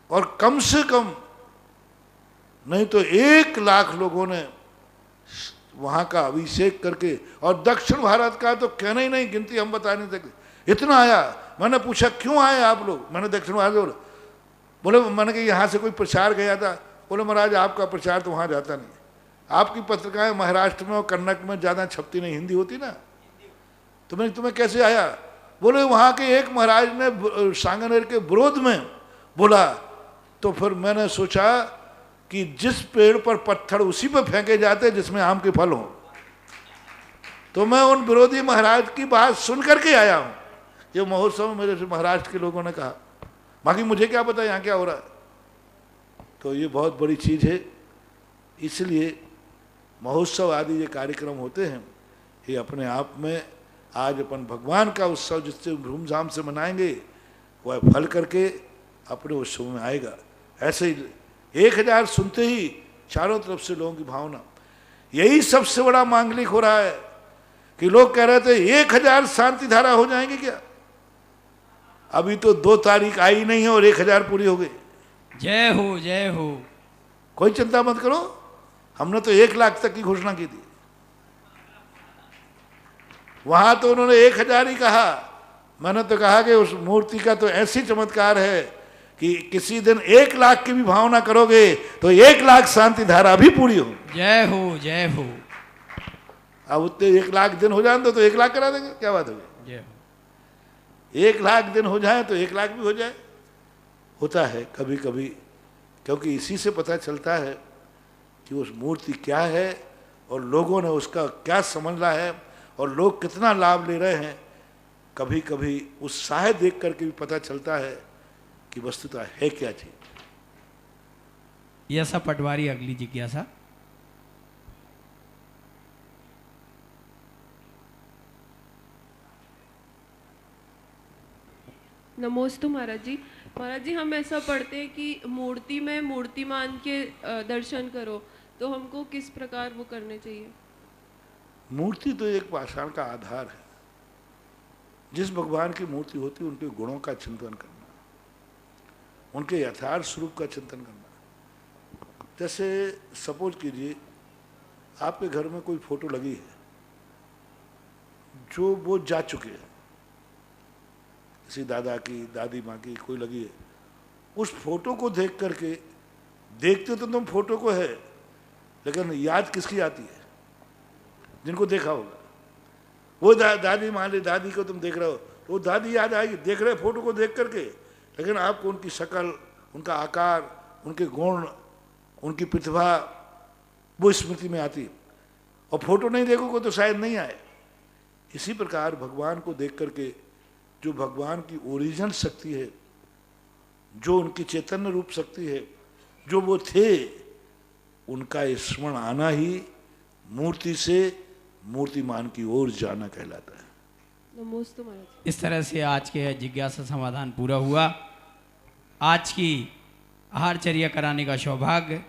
और कम से कम नहीं तो 1 लाख लोगों ने वहां का अभिषेक करके, और दक्षिण भारत का तो कहना ही नहीं, गिनती हम बता नहीं सकते, इतना आया। मैंने पूछा क्यों आए आप लोग, मैंने दक्षिण भारत बोले मैंने कहा यहाँ से कोई प्रचार गया था। बोले महाराज आपका प्रचार तो वहाँ जाता नहीं, आपकी पत्रिकाएं महाराष्ट्र में और कर्नाटक में ज़्यादा छपती नहीं, हिंदी होती ना, तुम्हें कैसे आया। बोले वहाँ के एक महाराज ने सांगानेर के विरोध में बोला, तो फिर मैंने सोचा कि जिस पेड़ पर पत्थर उसी पर फेंके जाते जिसमें आम के फल हों। तो मैं उन विरोधी महाराज की बात सुन करके आया हूँ। ये महोत्सव में मेरे से महाराष्ट्र के लोगों ने कहा, बाकी मुझे क्या पता यहाँ क्या हो रहा है। तो ये बहुत बड़ी चीज़ है, इसलिए महोत्सव आदि ये कार्यक्रम होते हैं, ये अपने आप में आज अपन भगवान का उत्सव जिससे धूमधाम से मनाएंगे वह फल करके अपने उत्सव में आएगा। ऐसे ही 1000 सुनते ही चारों तरफ से लोगों की भावना, यही सबसे बड़ा मांगलिक हो रहा है कि लोग कह रहे थे 1000 शांति धारा हो जाएंगे क्या। अभी तो 2 तारीख आई नहीं है और 1000 पूरी हो गई। जय हो जय हो। कोई चिंता मत करो, हमने तो 1 लाख तक की घोषणा की थी। वहां तो उन्होंने 1000 ही कहा, मैंने तो कहा कि उस मूर्ति का तो ऐसी चमत्कार है कि किसी दिन 1 लाख की भी भावना करोगे तो 1 लाख शांति धारा भी पूरी हो। जय हो जय हो। अब उतने 1 लाख दिन हो जाए तो 1 लाख करा देंगे, क्या बात होगी। जय हो। 1 लाख दिन हो जाए तो 1 लाख भी हो जाए। होता है कभी कभी, क्योंकि इसी से पता चलता है कि उस मूर्ति क्या है और लोगों ने उसका क्या समझना है और लोग कितना लाभ ले रहे हैं। कभी कभी उत्साह देख करके भी पता चलता है कि वस्तुतः है क्या चीज। यशा पटवारी अगली जिज्ञासा। नमोस्तु महाराज जी। महाराज जी हम ऐसा पढ़ते हैं कि मूर्ति में मूर्तिमान के दर्शन करो, तो हमको किस प्रकार वो करने चाहिए। मूर्ति तो एक पाषाण का आधार है। जिस भगवान की मूर्ति होती है उनके गुणों का चिंतन करना, उनके यथार्थ स्वरूप का चिंतन करना। जैसे सपोज कीजिए आपके घर में कोई फोटो लगी है जो वो जा चुके हैं, किसी दादा की, दादी माँ की कोई लगी है, उस फोटो को देख करके, देखते तो तुम फोटो को है, लेकिन याद किसकी आती है? जिनको देखा होगा। वो दादी मान ली, दादी को तुम देख रहे हो तो वो दादी याद आएगी, देख रहे फोटो को देख करके, लेकिन आपको उनकी शक्ल, उनका आकार, उनके गुण, उनकी प्रतिभा वो स्मृति में आती है। और फोटो नहीं देखोगे तो शायद नहीं आए। इसी प्रकार भगवान को देख करके जो भगवान की ओरिजिनल शक्ति है, जो उनकी चैतन्य रूप शक्ति है, जो वो थे, उनका स्मरण आना ही मूर्ति से मूर्तिमान की ओर जाना कहलाता है। नमोस्तु महाराज। इस तरह से आज के जिज्ञासा समाधान पूरा हुआ। आज की आहारचर्या कराने का सौभाग्य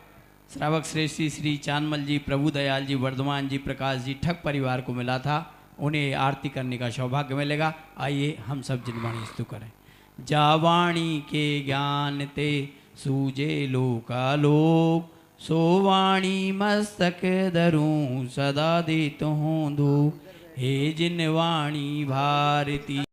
श्रावक श्रेष्ठी श्री चांदमल जी, प्रभु दयाल जी, वर्धमान जी, प्रकाश जी, ठग परिवार को मिला था। उन्हें आरती करने का सौभाग्य मिलेगा। आइए हम सब जिनवाणी स्तु करें। जावाणी के ज्ञान ते सूजे लोकालोक, सोवाणी मस्तक धरूं सदा देत हूँ दो। हे जिनवाणी भारती